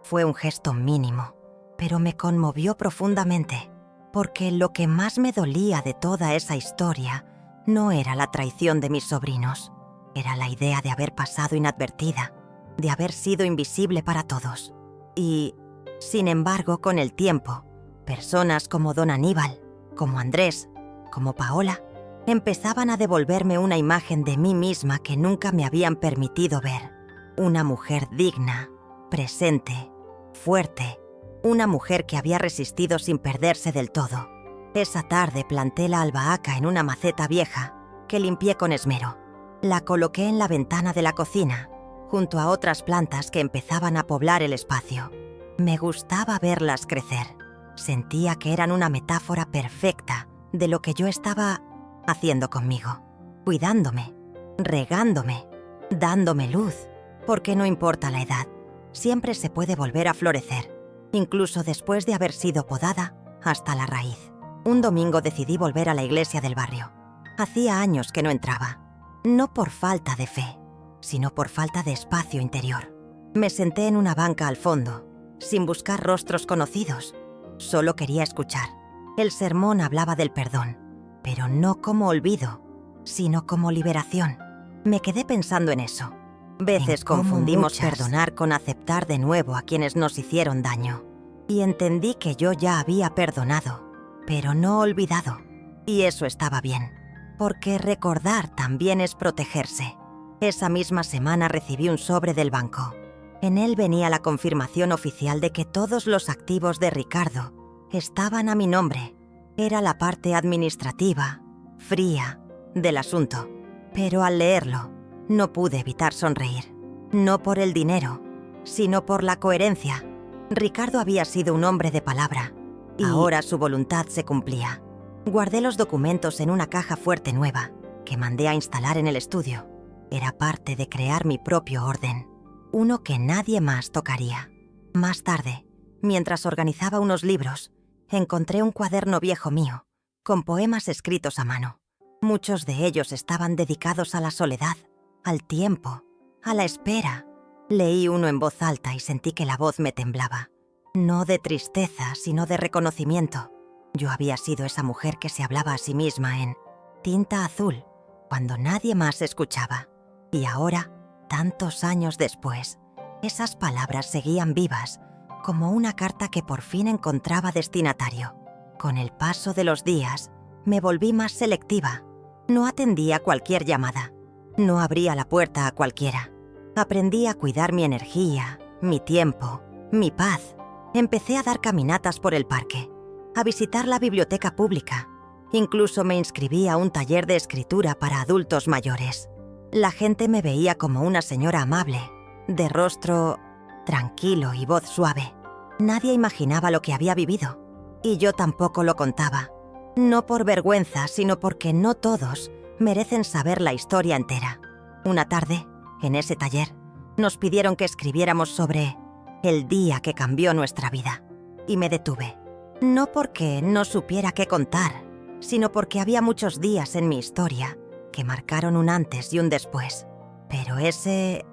Fue un gesto mínimo, pero me conmovió profundamente, porque lo que más me dolía de toda esa historia no era la traición de mis sobrinos, era la idea de haber pasado inadvertida, de haber sido invisible para todos. Y, sin embargo, con el tiempo, personas como don Aníbal, como Andrés, como Paola, empezaban a devolverme una imagen de mí misma que nunca me habían permitido ver. Una mujer digna, presente, fuerte, una mujer que había resistido sin perderse del todo. Esa tarde planté la albahaca en una maceta vieja que limpié con esmero. La coloqué en la ventana de la cocina, junto a otras plantas que empezaban a poblar el espacio. Me gustaba verlas crecer. Sentía que eran una metáfora perfecta de lo que yo estaba haciendo conmigo, cuidándome, regándome, dándome luz, porque no importa la edad, siempre se puede volver a florecer, incluso después de haber sido podada hasta la raíz. Un domingo decidí volver a la iglesia del barrio. Hacía años que no entraba, no por falta de fe, sino por falta de espacio interior. Me senté en una banca al fondo, sin buscar rostros conocidos. Solo quería escuchar. El sermón hablaba del perdón, pero no como olvido, sino como liberación. Me quedé pensando en eso. Veces confundimos perdonar con aceptar de nuevo a quienes nos hicieron daño. Y entendí que yo ya había perdonado, pero no olvidado. Y eso estaba bien, porque recordar también es protegerse. Esa misma semana recibí un sobre del banco. En él venía la confirmación oficial de que todos los activos de Ricardo estaban a mi nombre. Era la parte administrativa, fría, del asunto. Pero al leerlo, no pude evitar sonreír. No por el dinero, sino por la coherencia. Ricardo había sido un hombre de palabra, y ahora su voluntad se cumplía. Guardé los documentos en una caja fuerte nueva, que mandé a instalar en el estudio. Era parte de crear mi propio orden, uno que nadie más tocaría. Más tarde, mientras organizaba unos libros, encontré un cuaderno viejo mío, con poemas escritos a mano. Muchos de ellos estaban dedicados a la soledad, al tiempo, a la espera. Leí uno en voz alta y sentí que la voz me temblaba. No de tristeza, sino de reconocimiento. Yo había sido esa mujer que se hablaba a sí misma en tinta azul, cuando nadie más escuchaba. Y ahora, tantos años después, esas palabras seguían vivas, como una carta que por fin encontraba destinatario. Con el paso de los días, me volví más selectiva. No atendía cualquier llamada. No abría la puerta a cualquiera. Aprendí a cuidar mi energía, mi tiempo, mi paz. Empecé a dar caminatas por el parque, a visitar la biblioteca pública. Incluso me inscribí a un taller de escritura para adultos mayores. La gente me veía como una señora amable, de rostro tranquilo y voz suave. Nadie imaginaba lo que había vivido, y yo tampoco lo contaba. No por vergüenza, sino porque no todos merecen saber la historia entera. Una tarde, en ese taller, nos pidieron que escribiéramos sobre el día que cambió nuestra vida, y me detuve. No porque no supiera qué contar, sino porque había muchos días en mi historia que marcaron un antes y un después. Pero ese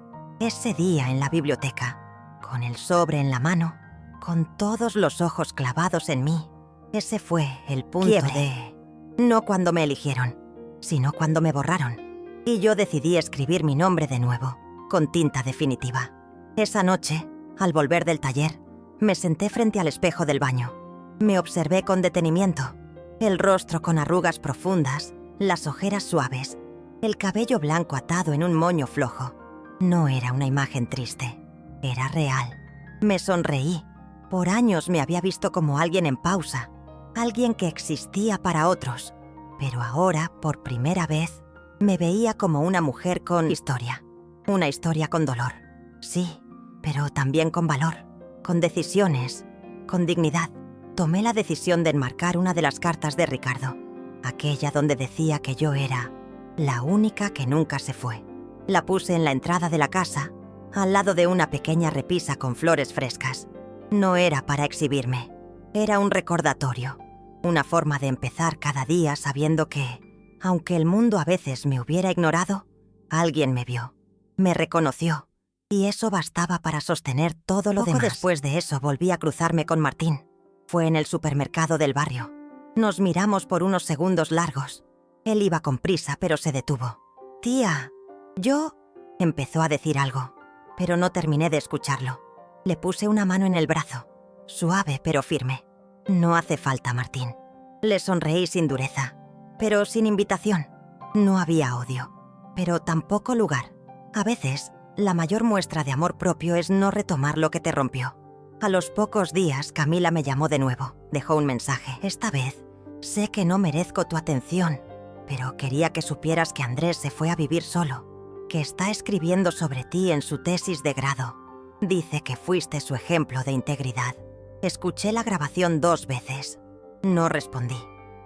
día en la biblioteca, con el sobre en la mano, con todos los ojos clavados en mí, ese fue el punto de... No cuando me eligieron, sino cuando me borraron. Y yo decidí escribir mi nombre de nuevo, con tinta definitiva. Esa noche, al volver del taller, me senté frente al espejo del baño. Me observé con detenimiento, el rostro con arrugas profundas, las ojeras suaves, el cabello blanco atado en un moño flojo. No era una imagen triste, era real. Me sonreí. Por años me había visto como alguien en pausa, alguien que existía para otros, pero ahora, por primera vez, me veía como una mujer con historia. Una historia con dolor, sí, pero también con valor, con decisiones, con dignidad. Tomé la decisión de enmarcar una de las cartas de Ricardo, aquella donde decía que yo era la única que nunca se fue. La puse en la entrada de la casa, al lado de una pequeña repisa con flores frescas. No era para exhibirme, era un recordatorio, una forma de empezar cada día sabiendo que, aunque el mundo a veces me hubiera ignorado, alguien me vio, me reconoció, y eso bastaba para sostener todo lo demás. Poco después de eso volví a cruzarme con Martín. Fue en el supermercado del barrio. Nos miramos por unos segundos largos. Él iba con prisa, pero se detuvo. «Tía, yo...» empezó a decir algo, pero no terminé de escucharlo. Le puse una mano en el brazo, suave pero firme. «No hace falta, Martín». Le sonreí sin dureza, pero sin invitación. No había odio, pero tampoco lugar. A veces, la mayor muestra de amor propio es no retomar lo que te rompió. A los pocos días, Camila me llamó de nuevo. Dejó un mensaje. «Esta vez, sé que no merezco tu atención, pero quería que supieras que Andrés se fue a vivir solo, que está escribiendo sobre ti en su tesis de grado. Dice que fuiste su ejemplo de integridad. Escuché la grabación 2 veces. No respondí,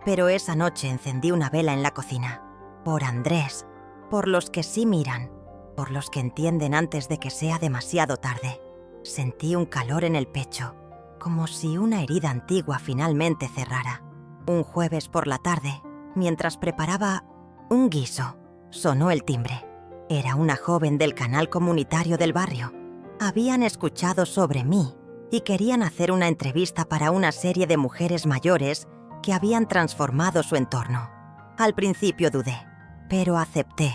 pero esa noche encendí una vela en la cocina. Por Andrés, por los que sí miran, por los que entienden antes de que sea demasiado tarde. Sentí un calor en el pecho, como si una herida antigua finalmente cerrara. Un jueves por la tarde, mientras preparaba un guiso, sonó el timbre. Era una joven del canal comunitario del barrio. Habían escuchado sobre mí y querían hacer una entrevista para una serie de mujeres mayores que habían transformado su entorno. Al principio dudé, pero acepté,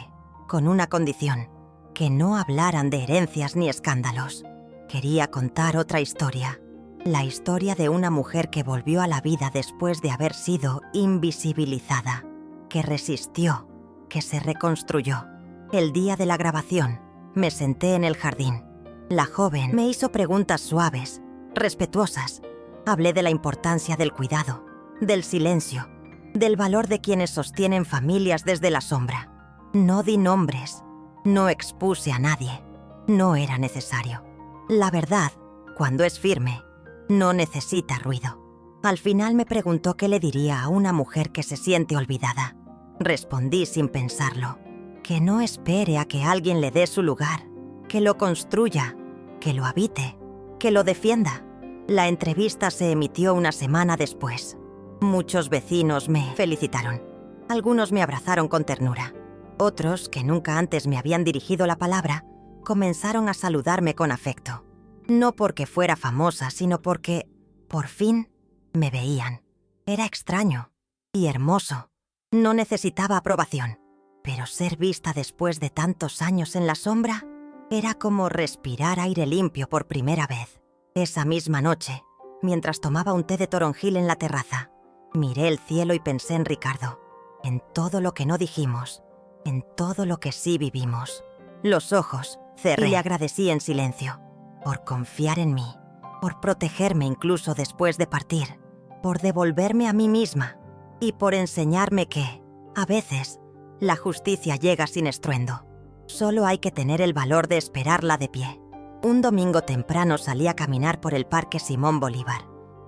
con una condición, que no hablaran de herencias ni escándalos. Quería contar otra historia, la historia de una mujer que volvió a la vida después de haber sido invisibilizada, que resistió, que se reconstruyó. El día de la grabación, me senté en el jardín. La joven me hizo preguntas suaves, respetuosas. Hablé de la importancia del cuidado, del silencio, del valor de quienes sostienen familias desde la sombra. No di nombres, no expuse a nadie. No era necesario. La verdad, cuando es firme, no necesita ruido. Al final me preguntó qué le diría a una mujer que se siente olvidada. Respondí sin pensarlo, que no espere a que alguien le dé su lugar, que lo construya, que lo habite, que lo defienda. La entrevista se emitió una semana después. Muchos vecinos me felicitaron. Algunos me abrazaron con ternura. Otros, que nunca antes me habían dirigido la palabra, comenzaron a saludarme con afecto. No porque fuera famosa, sino porque, por fin, me veían. Era extraño y hermoso. No necesitaba aprobación. Pero ser vista después de tantos años en la sombra era como respirar aire limpio por primera vez. Esa misma noche, mientras tomaba un té de toronjil en la terraza, miré el cielo y pensé en Ricardo, en todo lo que no dijimos, en todo lo que sí vivimos. Los ojos cerré y le agradecí en silencio, por confiar en mí, por protegerme incluso después de partir, por devolverme a mí misma y por enseñarme que, a veces, la justicia llega sin estruendo. Solo hay que tener el valor de esperarla de pie. Un domingo temprano salí a caminar por el Parque Simón Bolívar.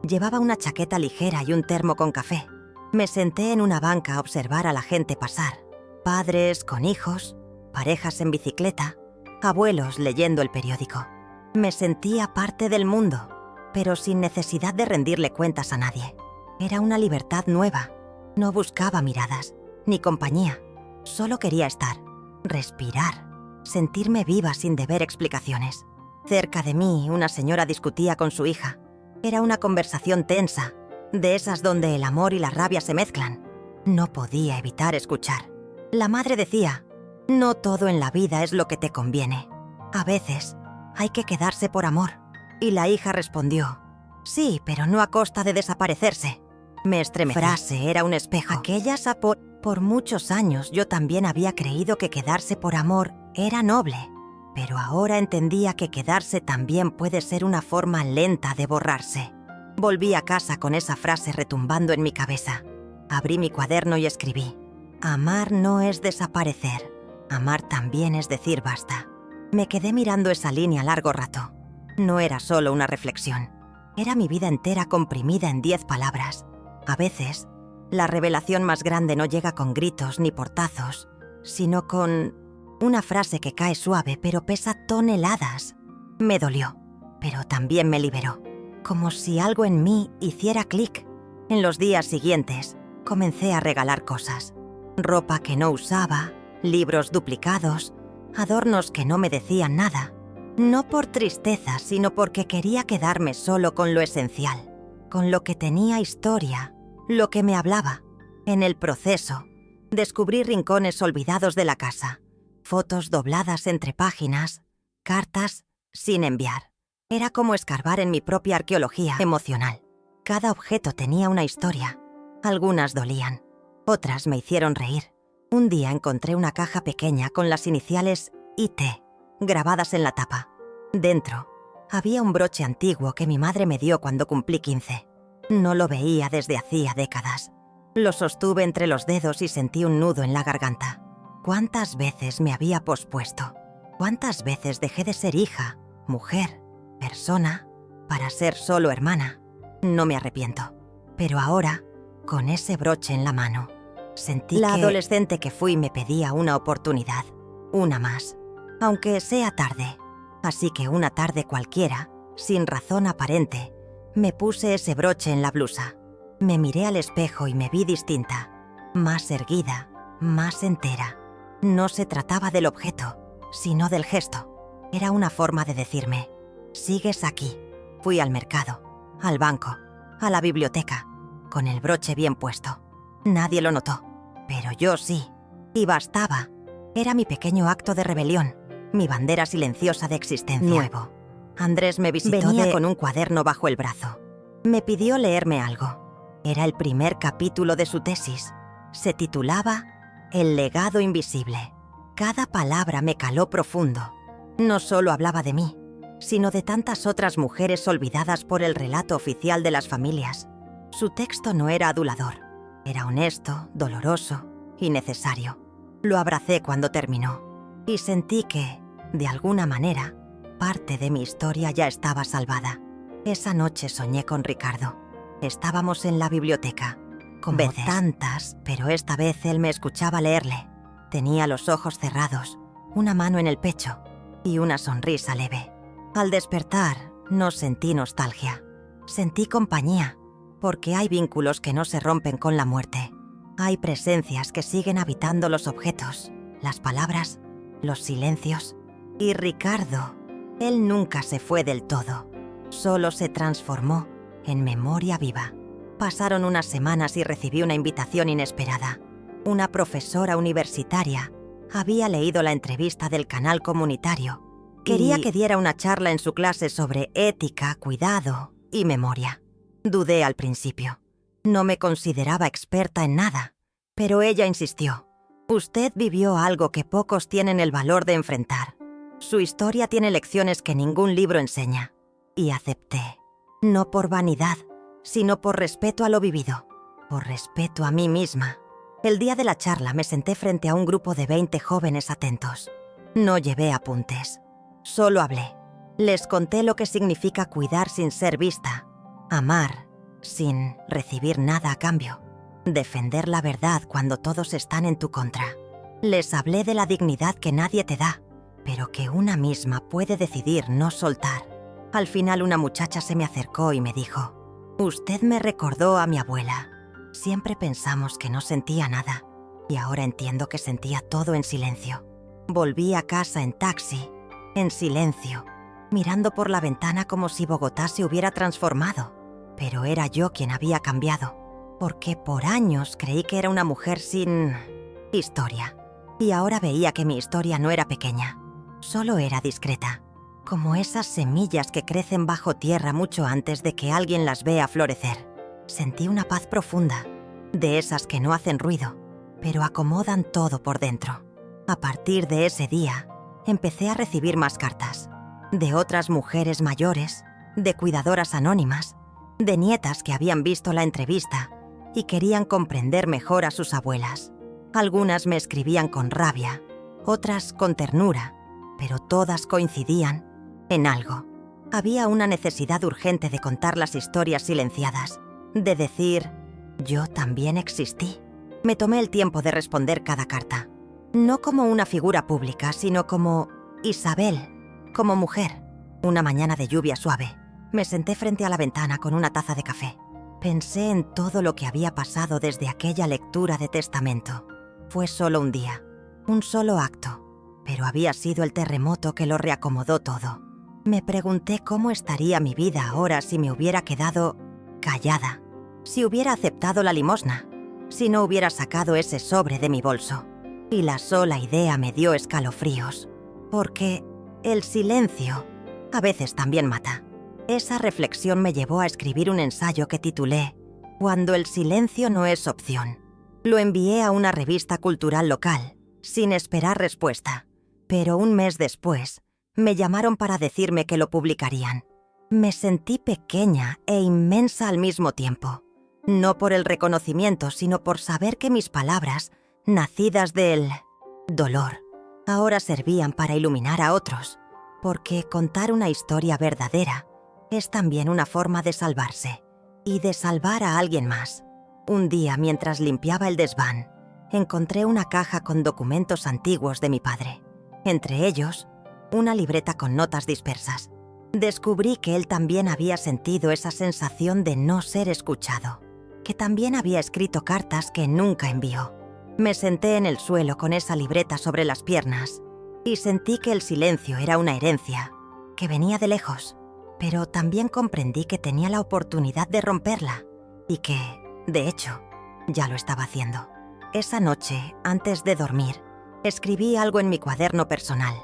Llevaba una chaqueta ligera y un termo con café. Me senté en una banca a observar a la gente pasar. Padres con hijos, parejas en bicicleta, abuelos leyendo el periódico. Me sentía parte del mundo, pero sin necesidad de rendirle cuentas a nadie. Era una libertad nueva. No buscaba miradas, ni compañía. Solo quería estar, respirar, sentirme viva sin deber explicaciones. Cerca de mí, una señora discutía con su hija. Era una conversación tensa, de esas donde el amor y la rabia se mezclan. No podía evitar escuchar. La madre decía, no todo en la vida es lo que te conviene. A veces, hay que quedarse por amor. Y la hija respondió, sí, pero no a costa de desaparecerse. Me estremecí. La frase era un espejo. Por muchos años yo también había creído que quedarse por amor era noble, pero ahora entendía que quedarse también puede ser una forma lenta de borrarse. Volví a casa con esa frase retumbando en mi cabeza. Abrí mi cuaderno y escribí, amar no es desaparecer, amar también es decir basta. Me quedé mirando esa línea largo rato. No era solo una reflexión, era mi vida entera comprimida en 10 palabras. A veces, la revelación más grande no llega con gritos ni portazos, sino con una frase que cae suave pero pesa toneladas. Me dolió, pero también me liberó, como si algo en mí hiciera clic. En los días siguientes, comencé a regalar cosas. Ropa que no usaba, libros duplicados, adornos que no me decían nada. No por tristeza, sino porque quería quedarme solo con lo esencial, con lo que tenía historia, lo que me hablaba. En el proceso, descubrí rincones olvidados de la casa, fotos dobladas entre páginas, cartas sin enviar. Era como escarbar en mi propia arqueología emocional. Cada objeto tenía una historia. Algunas dolían, otras me hicieron reír. Un día encontré una caja pequeña con las iniciales IT grabadas en la tapa. Dentro, había un broche antiguo que mi madre me dio cuando cumplí 15. No lo veía desde hacía décadas. Lo sostuve entre los dedos y sentí un nudo en la garganta. ¿Cuántas veces me había pospuesto? ¿Cuántas veces dejé de ser hija, mujer, persona, para ser solo hermana? No me arrepiento. Pero ahora, con ese broche en la mano, sentí la adolescente que fui me pedía una oportunidad, una más, aunque sea tarde. Así que una tarde cualquiera, sin razón aparente, me puse ese broche en la blusa. Me miré al espejo y me vi distinta, más erguida, más entera. No se trataba del objeto, sino del gesto. Era una forma de decirme, sigues aquí. Fui al mercado, al banco, a la biblioteca, con el broche bien puesto. Nadie lo notó, pero yo sí. Y bastaba. Era mi pequeño acto de rebelión, mi bandera silenciosa de existencia. Nuevo. Andrés me visitó. Venía con un cuaderno bajo el brazo. Me pidió leerme algo. Era el primer capítulo de su tesis. Se titulaba El legado invisible. Cada palabra me caló profundo. No solo hablaba de mí, sino de tantas otras mujeres olvidadas por el relato oficial de las familias. Su texto no era adulador. Era honesto, doloroso y necesario. Lo abracé cuando terminó y sentí que, de alguna manera, parte de mi historia ya estaba salvada. Esa noche soñé con Ricardo. Estábamos en la biblioteca. Como tantas, pero esta vez él me escuchaba leerle. Tenía los ojos cerrados, una mano en el pecho y una sonrisa leve. Al despertar, no sentí nostalgia. Sentí compañía, porque hay vínculos que no se rompen con la muerte. Hay presencias que siguen habitando los objetos, las palabras, los silencios. Y Ricardo, él nunca se fue del todo. Solo se transformó en memoria viva. Pasaron unas semanas y recibí una invitación inesperada. Una profesora universitaria había leído la entrevista del canal comunitario. Quería que diera una charla en su clase sobre ética, cuidado y memoria. Dudé al principio. No me consideraba experta en nada, pero ella insistió. Usted vivió algo que pocos tienen el valor de enfrentar. Su historia tiene lecciones que ningún libro enseña. Y acepté. No por vanidad, sino por respeto a lo vivido, por respeto a mí misma. El día de la charla me senté frente a un grupo de 20 jóvenes atentos. No llevé apuntes. Solo hablé. Les conté lo que significa cuidar sin ser vista, amar sin recibir nada a cambio, defender la verdad cuando todos están en tu contra. Les hablé de la dignidad que nadie te da, pero que una misma puede decidir no soltar. Al final una muchacha se me acercó y me dijo, «Usted me recordó a mi abuela. Siempre pensamos que no sentía nada, y ahora entiendo que sentía todo en silencio». Volví a casa en taxi, en silencio, mirando por la ventana como si Bogotá se hubiera transformado. Pero era yo quien había cambiado, porque por años creí que era una mujer sin historia. Y ahora veía que mi historia no era pequeña, solo era discreta, como esas semillas que crecen bajo tierra mucho antes de que alguien las vea florecer. Sentí una paz profunda, de esas que no hacen ruido, pero acomodan todo por dentro. A partir de ese día, empecé a recibir más cartas, de otras mujeres mayores, de cuidadoras anónimas, de nietas que habían visto la entrevista y querían comprender mejor a sus abuelas. Algunas me escribían con rabia, otras con ternura, pero todas coincidían en algo. Había una necesidad urgente de contar las historias silenciadas, de decir, yo también existí. Me tomé el tiempo de responder cada carta, no como una figura pública, sino como Isabel, como mujer. Una mañana de lluvia suave, me senté frente a la ventana con una taza de café. Pensé en todo lo que había pasado desde aquella lectura de testamento. Fue solo un día, un solo acto, pero había sido el terremoto que lo reacomodó todo. Me pregunté cómo estaría mi vida ahora si me hubiera quedado callada, si hubiera aceptado la limosna, si no hubiera sacado ese sobre de mi bolso. Y la sola idea me dio escalofríos, porque el silencio a veces también mata. Esa reflexión me llevó a escribir un ensayo que titulé «Cuando el silencio no es opción». Lo envié a una revista cultural local, sin esperar respuesta, pero un mes después me llamaron para decirme que lo publicarían. Me sentí pequeña e inmensa al mismo tiempo, no por el reconocimiento, sino por saber que mis palabras, nacidas del dolor, ahora servían para iluminar a otros, porque contar una historia verdadera es también una forma de salvarse, y de salvar a alguien más. Un día, mientras limpiaba el desván, encontré una caja con documentos antiguos de mi padre. Entre ellos, una libreta con notas dispersas. Descubrí que él también había sentido esa sensación de no ser escuchado, que también había escrito cartas que nunca envió. Me senté en el suelo con esa libreta sobre las piernas y sentí que el silencio era una herencia, que venía de lejos, pero también comprendí que tenía la oportunidad de romperla y que, de hecho, ya lo estaba haciendo. Esa noche, antes de dormir, escribí algo en mi cuaderno personal.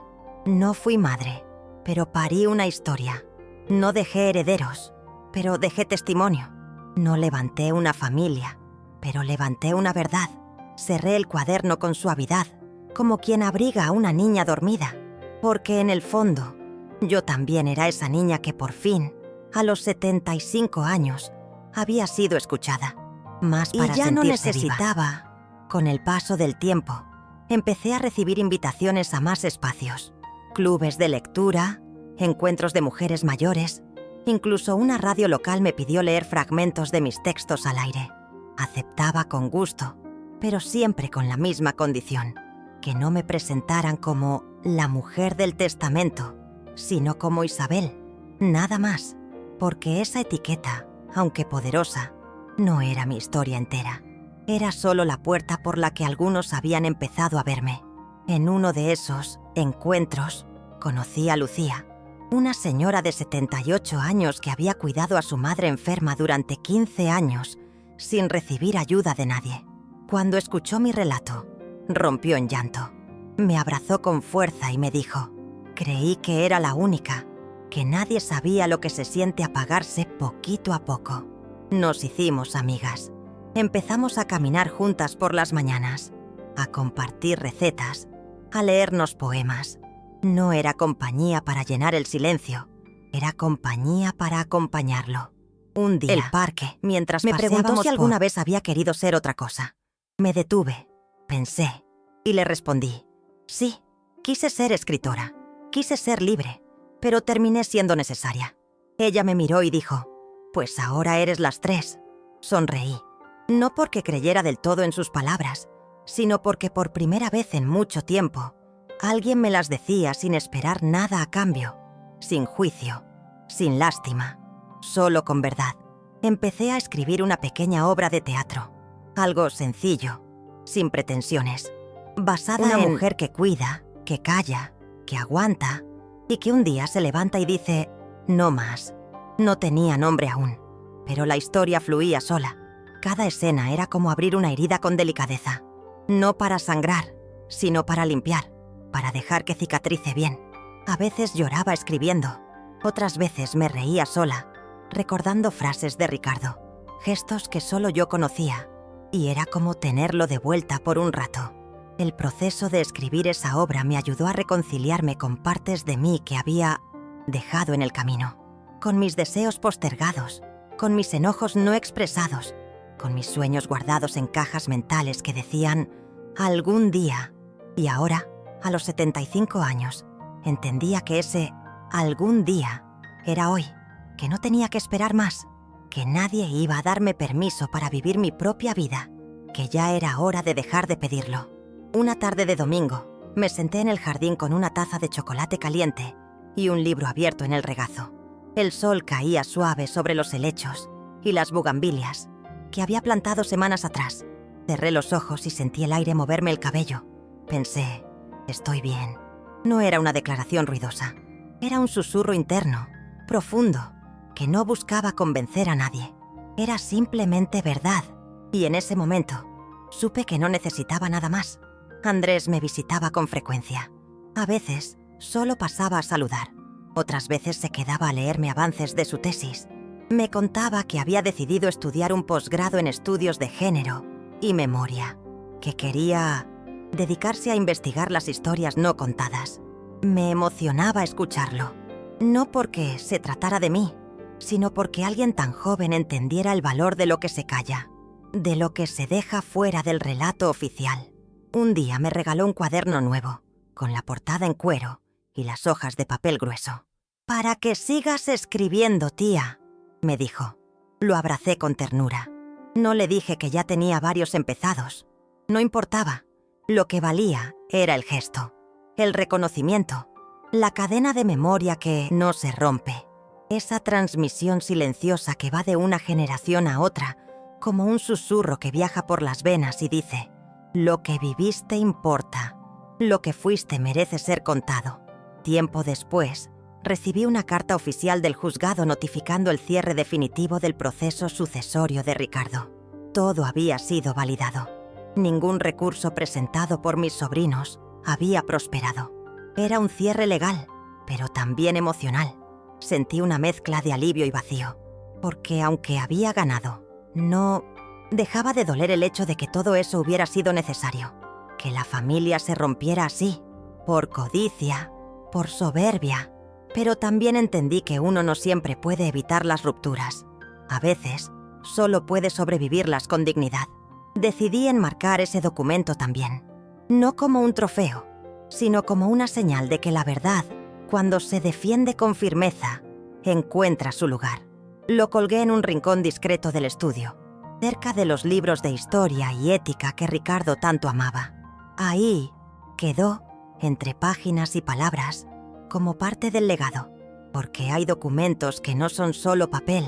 No fui madre, pero parí una historia. No dejé herederos, pero dejé testimonio. No levanté una familia, pero levanté una verdad. Cerré el cuaderno con suavidad, como quien abriga a una niña dormida, porque en el fondo, yo también era esa niña que por fin, a los 75 años, había sido escuchada. Más para y ya no necesitaba viva. Con el paso del tiempo, empecé a recibir invitaciones a más espacios. Clubes de lectura, encuentros de mujeres mayores, incluso una radio local me pidió leer fragmentos de mis textos al aire. Aceptaba con gusto, pero siempre con la misma condición, que no me presentaran como la mujer del testamento, sino como Isabel, nada más, porque esa etiqueta, aunque poderosa, no era mi historia entera. Era solo la puerta por la que algunos habían empezado a verme. En uno de esos encuentros, conocí a Lucía, una señora de 78 años que había cuidado a su madre enferma durante 15 años sin recibir ayuda de nadie. Cuando escuchó mi relato, rompió en llanto. Me abrazó con fuerza y me dijo: creí que era la única, que nadie sabía lo que se siente apagarse poquito a poco. Nos hicimos amigas. Empezamos a caminar juntas por las mañanas, a compartir recetas, a leernos poemas. No era compañía para llenar el silencio, era compañía para acompañarlo. Un día, el parque, mientras me preguntó si alguna vez había querido ser otra cosa. Me detuve, pensé, y le respondí: sí, quise ser escritora, quise ser libre, pero terminé siendo necesaria. Ella me miró y dijo: pues ahora eres las tres. Sonreí, no porque creyera del todo en sus palabras, sino porque por primera vez en mucho tiempo, alguien me las decía sin esperar nada a cambio, sin juicio, sin lástima, solo con verdad. Empecé a escribir una pequeña obra de teatro, algo sencillo, sin pretensiones, basada en una mujer que cuida, que calla, que aguanta y que un día se levanta y dice: no más. No tenía nombre aún, pero la historia fluía sola. Cada escena era como abrir una herida con delicadeza, no para sangrar, sino para limpiar, para dejar que cicatrice bien. A veces lloraba escribiendo, otras veces me reía sola, recordando frases de Ricardo, gestos que solo yo conocía, y era como tenerlo de vuelta por un rato. El proceso de escribir esa obra me ayudó a reconciliarme con partes de mí que había dejado en el camino, con mis deseos postergados, con mis enojos no expresados, con mis sueños guardados en cajas mentales que decían algún día. Y ahora, a los 75 años, entendía que ese algún día era hoy, que no tenía que esperar más, que nadie iba a darme permiso para vivir mi propia vida, que ya era hora de dejar de pedirlo. Una tarde de domingo, me senté en el jardín con una taza de chocolate caliente y un libro abierto en el regazo. El sol caía suave sobre los helechos y las bugambilias que había plantado semanas atrás. Cerré los ojos y sentí el aire moverme el cabello. Pensé: estoy bien. No era una declaración ruidosa. Era un susurro interno, profundo, que no buscaba convencer a nadie. Era simplemente verdad. Y en ese momento, supe que no necesitaba nada más. Andrés me visitaba con frecuencia. A veces, solo pasaba a saludar. Otras veces se quedaba a leerme avances de su tesis. Me contaba que había decidido estudiar un posgrado en estudios de género y memoria, que quería dedicarse a investigar las historias no contadas. Me emocionaba escucharlo, no porque se tratara de mí, sino porque alguien tan joven entendiera el valor de lo que se calla, de lo que se deja fuera del relato oficial. Un día me regaló un cuaderno nuevo, con la portada en cuero y las hojas de papel grueso. «Para que sigas escribiendo, tía», me dijo. Lo abracé con ternura. No le dije que ya tenía varios empezados. No importaba. Lo que valía era el gesto, el reconocimiento, la cadena de memoria que no se rompe. Esa transmisión silenciosa que va de una generación a otra, como un susurro que viaja por las venas y dice: lo que viviste importa, lo que fuiste merece ser contado. Tiempo después, recibí una carta oficial del juzgado notificando el cierre definitivo del proceso sucesorio de Ricardo. Todo había sido validado. Ningún recurso presentado por mis sobrinos había prosperado. Era un cierre legal, pero también emocional. Sentí una mezcla de alivio y vacío, porque aunque había ganado, no dejaba de doler el hecho de que todo eso hubiera sido necesario. Que la familia se rompiera así, por codicia, por soberbia. Pero también entendí que uno no siempre puede evitar las rupturas. A veces, solo puede sobrevivirlas con dignidad. Decidí enmarcar ese documento también, no como un trofeo, sino como una señal de que la verdad, cuando se defiende con firmeza, encuentra su lugar. Lo colgué en un rincón discreto del estudio, cerca de los libros de historia y ética que Ricardo tanto amaba. Ahí quedó, entre páginas y palabras, como parte del legado, porque hay documentos que no son solo papel,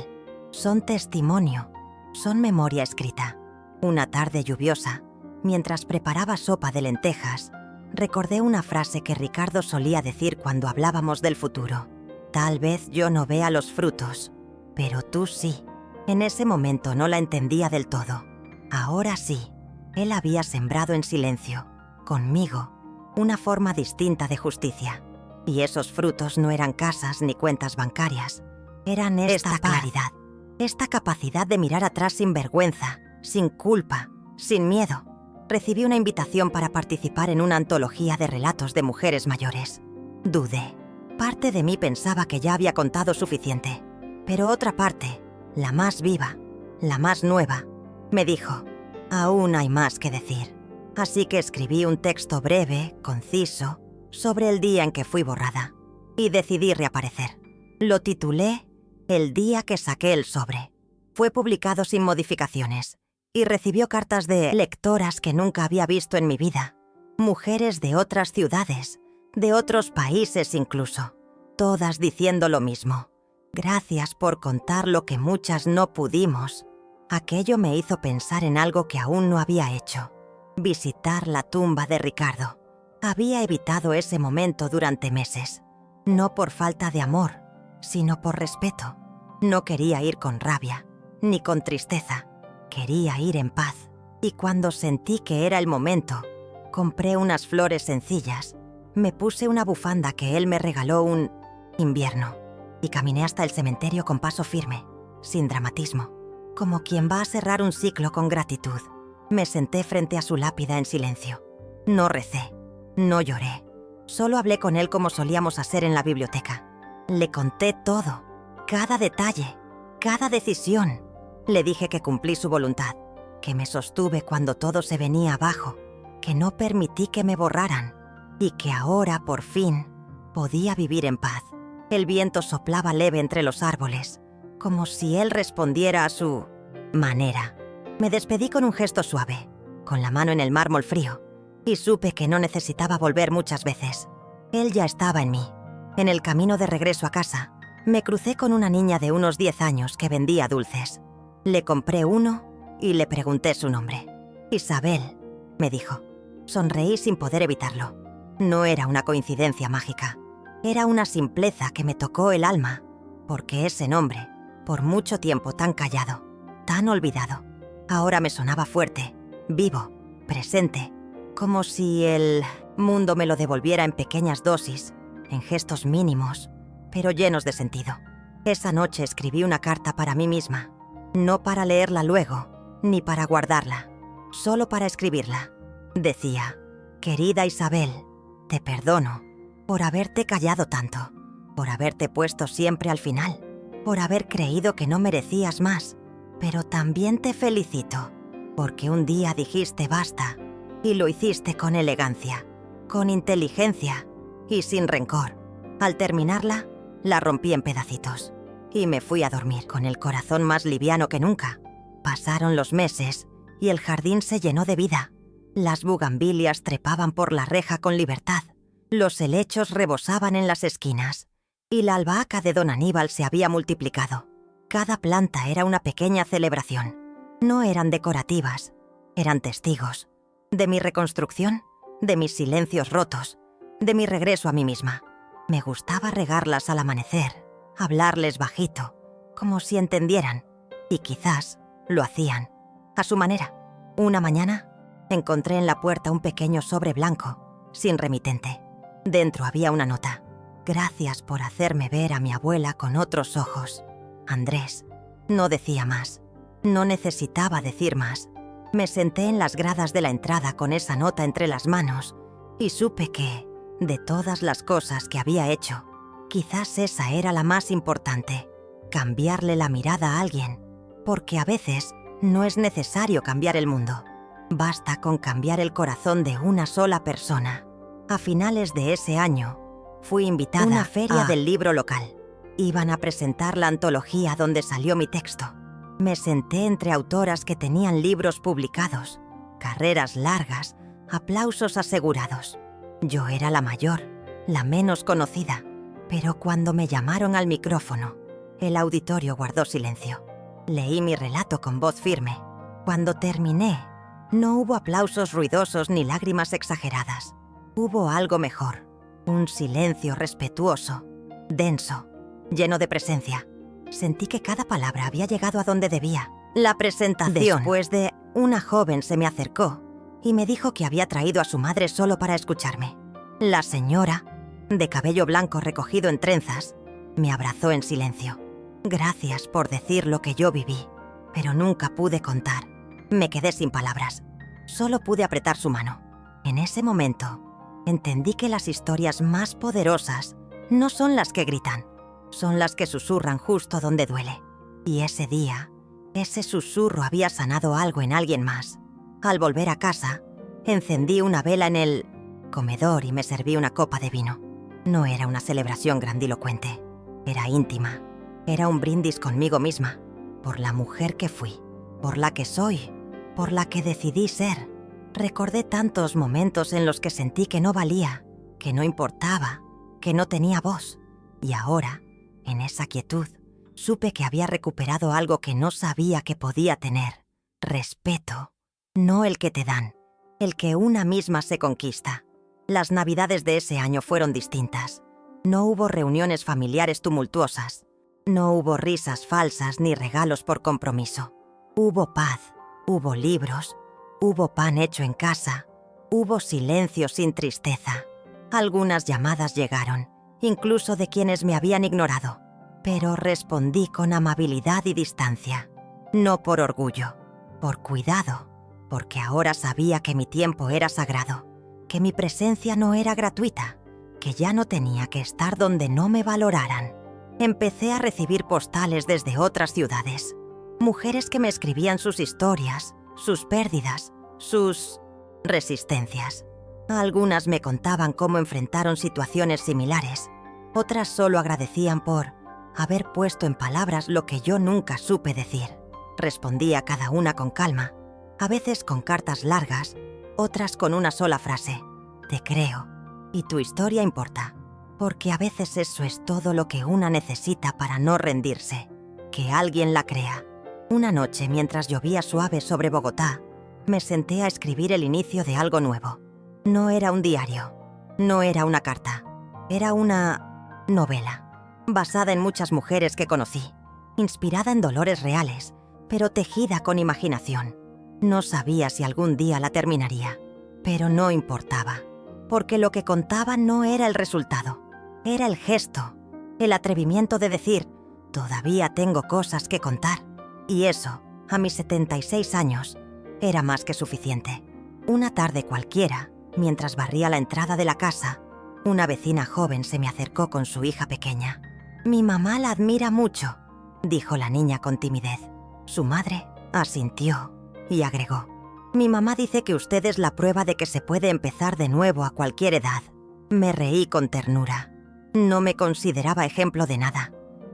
son testimonio, son memoria escrita. Una tarde lluviosa, mientras preparaba sopa de lentejas, recordé una frase que Ricardo solía decir cuando hablábamos del futuro. Tal vez yo no vea los frutos, pero tú sí. En ese momento no la entendía del todo. Ahora sí, él había sembrado en silencio, conmigo, una forma distinta de justicia. Y esos frutos no eran casas ni cuentas bancarias. Eran esta claridad, esta capacidad de mirar atrás sin vergüenza, sin culpa, sin miedo. Recibí una invitación para participar en una antología de relatos de mujeres mayores. Dudé. Parte de mí pensaba que ya había contado suficiente. Pero otra parte, la más viva, la más nueva, me dijo: aún hay más que decir. Así que escribí un texto breve, conciso, sobre el día en que fui borrada. Y decidí reaparecer. Lo titulé El día que saqué el sobre. Fue publicado sin modificaciones. Y recibió cartas de lectoras que nunca había visto en mi vida. Mujeres de otras ciudades, de otros países incluso. Todas diciendo lo mismo. Gracias por contar lo que muchas no pudimos. Aquello me hizo pensar en algo que aún no había hecho. Visitar la tumba de Ricardo. Había evitado ese momento durante meses. No por falta de amor, sino por respeto. No quería ir con rabia, ni con tristeza. Quería ir en paz, y cuando sentí que era el momento, compré unas flores sencillas, me puse una bufanda que él me regaló un invierno, y caminé hasta el cementerio con paso firme, sin dramatismo, como quien va a cerrar un ciclo con gratitud. Me senté frente a su lápida en silencio. No recé, no lloré, solo hablé con él como solíamos hacer en la biblioteca. Le conté todo, cada detalle, cada decisión. Le dije que cumplí su voluntad, que me sostuve cuando todo se venía abajo, que no permití que me borraran y que ahora, por fin, podía vivir en paz. El viento soplaba leve entre los árboles, como si él respondiera a su manera. Me despedí con un gesto suave, con la mano en el mármol frío, y supe que no necesitaba volver muchas veces. Él ya estaba en mí. En el camino de regreso a casa, me crucé con una niña de unos 10 años que vendía dulces. Le compré uno y le pregunté su nombre. Isabel, me dijo. Sonreí sin poder evitarlo. No era una coincidencia mágica. Era una simpleza que me tocó el alma, porque ese nombre, por mucho tiempo tan callado, tan olvidado, ahora me sonaba fuerte, vivo, presente, como si el mundo me lo devolviera en pequeñas dosis, en gestos mínimos, pero llenos de sentido. Esa noche escribí una carta para mí misma. No para leerla luego, ni para guardarla, solo para escribirla. Decía: querida Isabel, te perdono por haberte callado tanto, por haberte puesto siempre al final, por haber creído que no merecías más, pero también te felicito, porque un día dijiste basta, y lo hiciste con elegancia, con inteligencia y sin rencor. Al terminarla, la rompí en pedacitos. y me fui a dormir con el corazón más liviano que nunca. Pasaron los meses y el jardín se llenó de vida. Las bugambilias trepaban por la reja con libertad. Los helechos rebosaban en las esquinas y la albahaca de don Aníbal se había multiplicado. Cada planta era una pequeña celebración. No eran decorativas, eran testigos de mi reconstrucción, de mis silencios rotos, de mi regreso a mí misma. Me gustaba regarlas al amanecer, hablarles bajito, como si entendieran, y quizás lo hacían, a su manera. Una mañana encontré en la puerta un pequeño sobre blanco, sin remitente. Dentro había una nota. Gracias por hacerme ver a mi abuela con otros ojos. Andrés. No decía más. No necesitaba decir más. Me senté en las gradas de la entrada con esa nota entre las manos y supe que, de todas las cosas que había hecho, quizás esa era la más importante. Cambiarle la mirada a alguien. Porque a veces no es necesario cambiar el mundo. Basta con cambiar el corazón de una sola persona. A finales de ese año, fui invitada a una feria del libro local. Iban a presentar la antología donde salió mi texto. Me senté entre autoras que tenían libros publicados, carreras largas, aplausos asegurados. Yo era la mayor, la menos conocida, pero cuando me llamaron al micrófono, el auditorio guardó silencio. Leí mi relato con voz firme. Cuando terminé, no hubo aplausos ruidosos ni lágrimas exageradas. Hubo algo mejor, un silencio respetuoso, denso, lleno de presencia. Sentí que cada palabra había llegado a donde debía. La presentación. Después de una joven se me acercó y me dijo que había traído a su madre solo para escucharme. La señora, de cabello blanco recogido en trenzas, me abrazó en silencio. Gracias por decir lo que yo viví, pero nunca pude contar. Me quedé sin palabras. Solo pude apretar su mano. En ese momento, entendí que las historias más poderosas no son las que gritan, son las que susurran justo donde duele. Y ese día, ese susurro había sanado algo en alguien más. Al volver a casa, encendí una vela en el comedor y me serví una copa de vino. No era una celebración grandilocuente, era íntima. Era un brindis conmigo misma, por la mujer que fui, por la que soy, por la que decidí ser. Recordé tantos momentos en los que sentí que no valía, que no importaba, que no tenía voz. Y ahora, en esa quietud, supe que había recuperado algo que no sabía que podía tener. Respeto. No el que te dan, el que una misma se conquista. Las navidades de ese año fueron distintas. No hubo reuniones familiares tumultuosas. No hubo risas falsas ni regalos por compromiso. Hubo paz, hubo libros, hubo pan hecho en casa, hubo silencio sin tristeza. Algunas llamadas llegaron, incluso de quienes me habían ignorado, pero respondí con amabilidad y distancia. No por orgullo, por cuidado, porque ahora sabía que mi tiempo era sagrado, que mi presencia no era gratuita, que ya no tenía que estar donde no me valoraran. Empecé a recibir postales desde otras ciudades. Mujeres que me escribían sus historias, sus pérdidas, sus resistencias. Algunas me contaban cómo enfrentaron situaciones similares. Otras solo agradecían por haber puesto en palabras lo que yo nunca supe decir. Respondí a cada una con calma, a veces con cartas largas, otras con una sola frase. Te creo, y tu historia importa. Porque a veces eso es todo lo que una necesita para no rendirse, que alguien la crea. Una noche, mientras llovía suave sobre Bogotá, me senté a escribir el inicio de algo nuevo. No era un diario, no era una carta, era una novela, basada en muchas mujeres que conocí, inspirada en dolores reales, pero tejida con imaginación. No sabía si algún día la terminaría, pero no importaba, porque lo que contaba no era el resultado. Era el gesto, el atrevimiento de decir, todavía tengo cosas que contar. Y eso, a mis 76 años, era más que suficiente. Una tarde cualquiera, mientras barría la entrada de la casa, una vecina joven se me acercó con su hija pequeña. «Mi mamá la admira mucho», dijo la niña con timidez. Su madre asintió y agregó, «Mi mamá dice que usted es la prueba de que se puede empezar de nuevo a cualquier edad». Me reí con ternura. No me consideraba ejemplo de nada,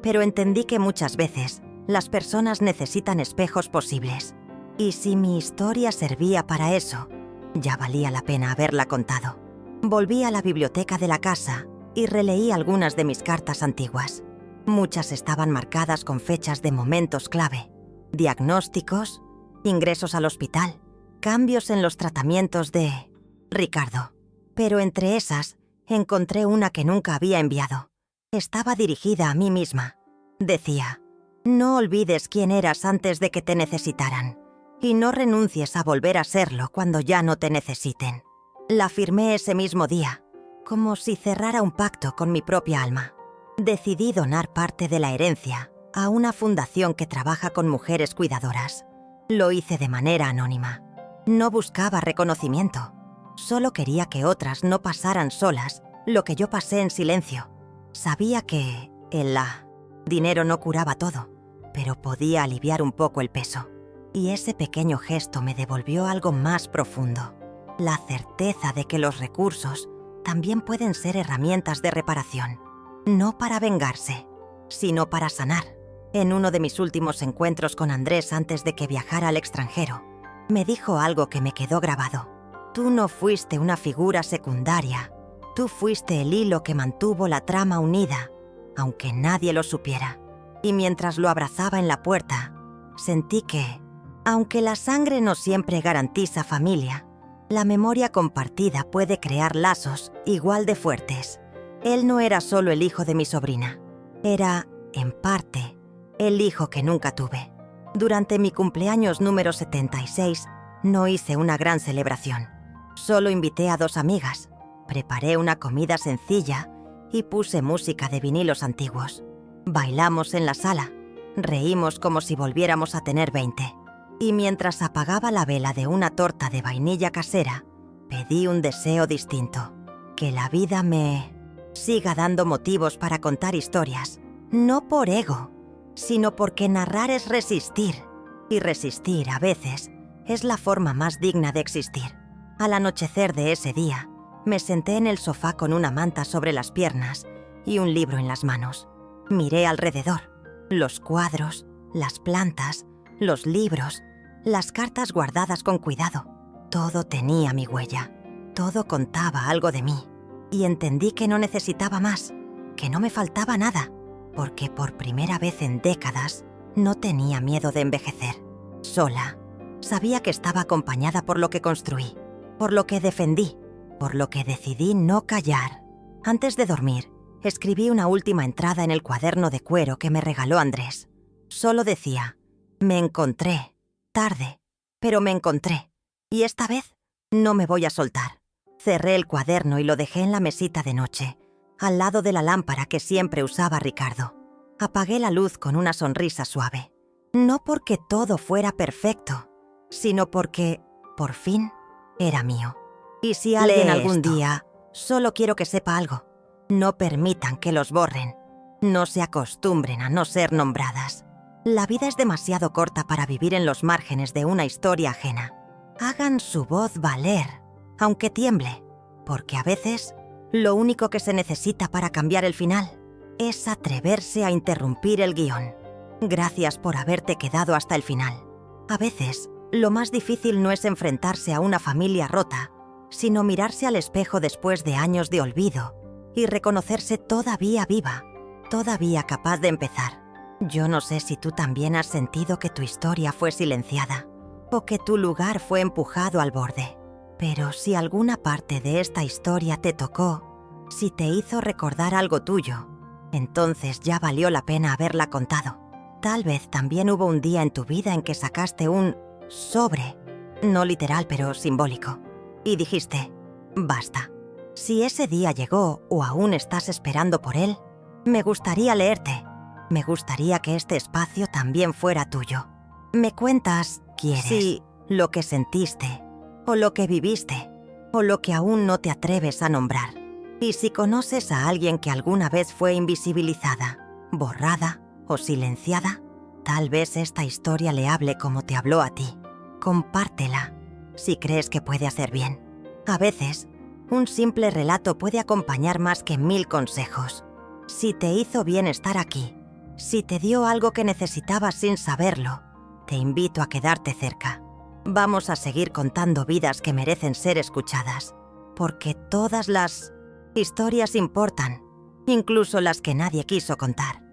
pero entendí que muchas veces las personas necesitan espejos posibles. Y si mi historia servía para eso, ya valía la pena haberla contado. Volví a la biblioteca de la casa y releí algunas de mis cartas antiguas. Muchas estaban marcadas con fechas de momentos clave, diagnósticos, ingresos al hospital, cambios en los tratamientos de Ricardo. Pero entre esas, encontré una que nunca había enviado. Estaba dirigida a mí misma. Decía: no olvides quién eras antes de que te necesitaran, y no renuncies a volver a serlo cuando ya no te necesiten. La firmé ese mismo día, como si cerrara un pacto con mi propia alma. Decidí donar parte de la herencia a una fundación que trabaja con mujeres cuidadoras. Lo hice de manera anónima. No buscaba reconocimiento. Solo quería que otras no pasaran solas lo que yo pasé en silencio. Sabía que dinero no curaba todo, pero podía aliviar un poco el peso. Y ese pequeño gesto me devolvió algo más profundo: la certeza de que los recursos también pueden ser herramientas de reparación. No para vengarse, sino para sanar. En uno de mis últimos encuentros con Andrés antes de que viajara al extranjero, me dijo algo que me quedó grabado. Tú no fuiste una figura secundaria. Tú fuiste el hilo que mantuvo la trama unida, aunque nadie lo supiera. Y mientras lo abrazaba en la puerta, sentí que, aunque la sangre no siempre garantiza familia, la memoria compartida puede crear lazos igual de fuertes. Él no era solo el hijo de mi sobrina. Era, en parte, el hijo que nunca tuve. Durante mi cumpleaños número 76, no hice una gran celebración. Solo invité a 2 amigas, preparé una comida sencilla y puse música de vinilos antiguos. Bailamos en la sala, reímos como si volviéramos a tener 20. Y mientras apagaba la vela de una torta de vainilla casera, pedí un deseo distinto: que la vida me siga dando motivos para contar historias, no por ego, sino porque narrar es resistir, y resistir, a veces, es la forma más digna de existir. Al anochecer de ese día, me senté en el sofá con una manta sobre las piernas y un libro en las manos. Miré alrededor: los cuadros, las plantas, los libros, las cartas guardadas con cuidado. Todo tenía mi huella, todo contaba algo de mí. Y entendí que no necesitaba más, que no me faltaba nada, porque por primera vez en décadas no tenía miedo de envejecer. Sola, sabía que estaba acompañada por lo que construí, por lo que defendí, por lo que decidí no callar. Antes de dormir, escribí una última entrada en el cuaderno de cuero que me regaló Andrés. Solo decía: me encontré, tarde, pero me encontré, y esta vez no me voy a soltar. Cerré el cuaderno y lo dejé en la mesita de noche, al lado de la lámpara que siempre usaba Ricardo. Apagué la luz con una sonrisa suave. No porque todo fuera perfecto, sino porque, por fin, era mío. Y si alguien algún día, solo quiero que sepa algo: no permitan que los borren. No se acostumbren a no ser nombradas. La vida es demasiado corta para vivir en los márgenes de una historia ajena. Hagan su voz valer, aunque tiemble, porque a veces lo único que se necesita para cambiar el final es atreverse a interrumpir el guión. Gracias por haberte quedado hasta el final. A veces, lo más difícil no es enfrentarse a una familia rota, sino mirarse al espejo después de años de olvido y reconocerse todavía viva, todavía capaz de empezar. Yo no sé si tú también has sentido que tu historia fue silenciada o que tu lugar fue empujado al borde. Pero si alguna parte de esta historia te tocó, si te hizo recordar algo tuyo, entonces ya valió la pena haberla contado. Tal vez también hubo un día en tu vida en que sacaste un sobre, no literal pero simbólico, y dijiste: basta. Si ese día llegó o aún estás esperando por él, me gustaría leerte. Me gustaría que este espacio también fuera tuyo. Me cuentas, ¿quieres? Sí, lo que sentiste, o lo que viviste, o lo que aún no te atreves a nombrar. Y si conoces a alguien que alguna vez fue invisibilizada, borrada o silenciada, tal vez esta historia le hable como te habló a ti. Compártela, si crees que puede hacer bien. A veces, un simple relato puede acompañar más que 1000 consejos. Si te hizo bien estar aquí, Si te dio algo que necesitabas sin saberlo, te invito a quedarte cerca. Vamos a seguir contando vidas que merecen ser escuchadas, porque todas las historias importan, incluso las que nadie quiso contar.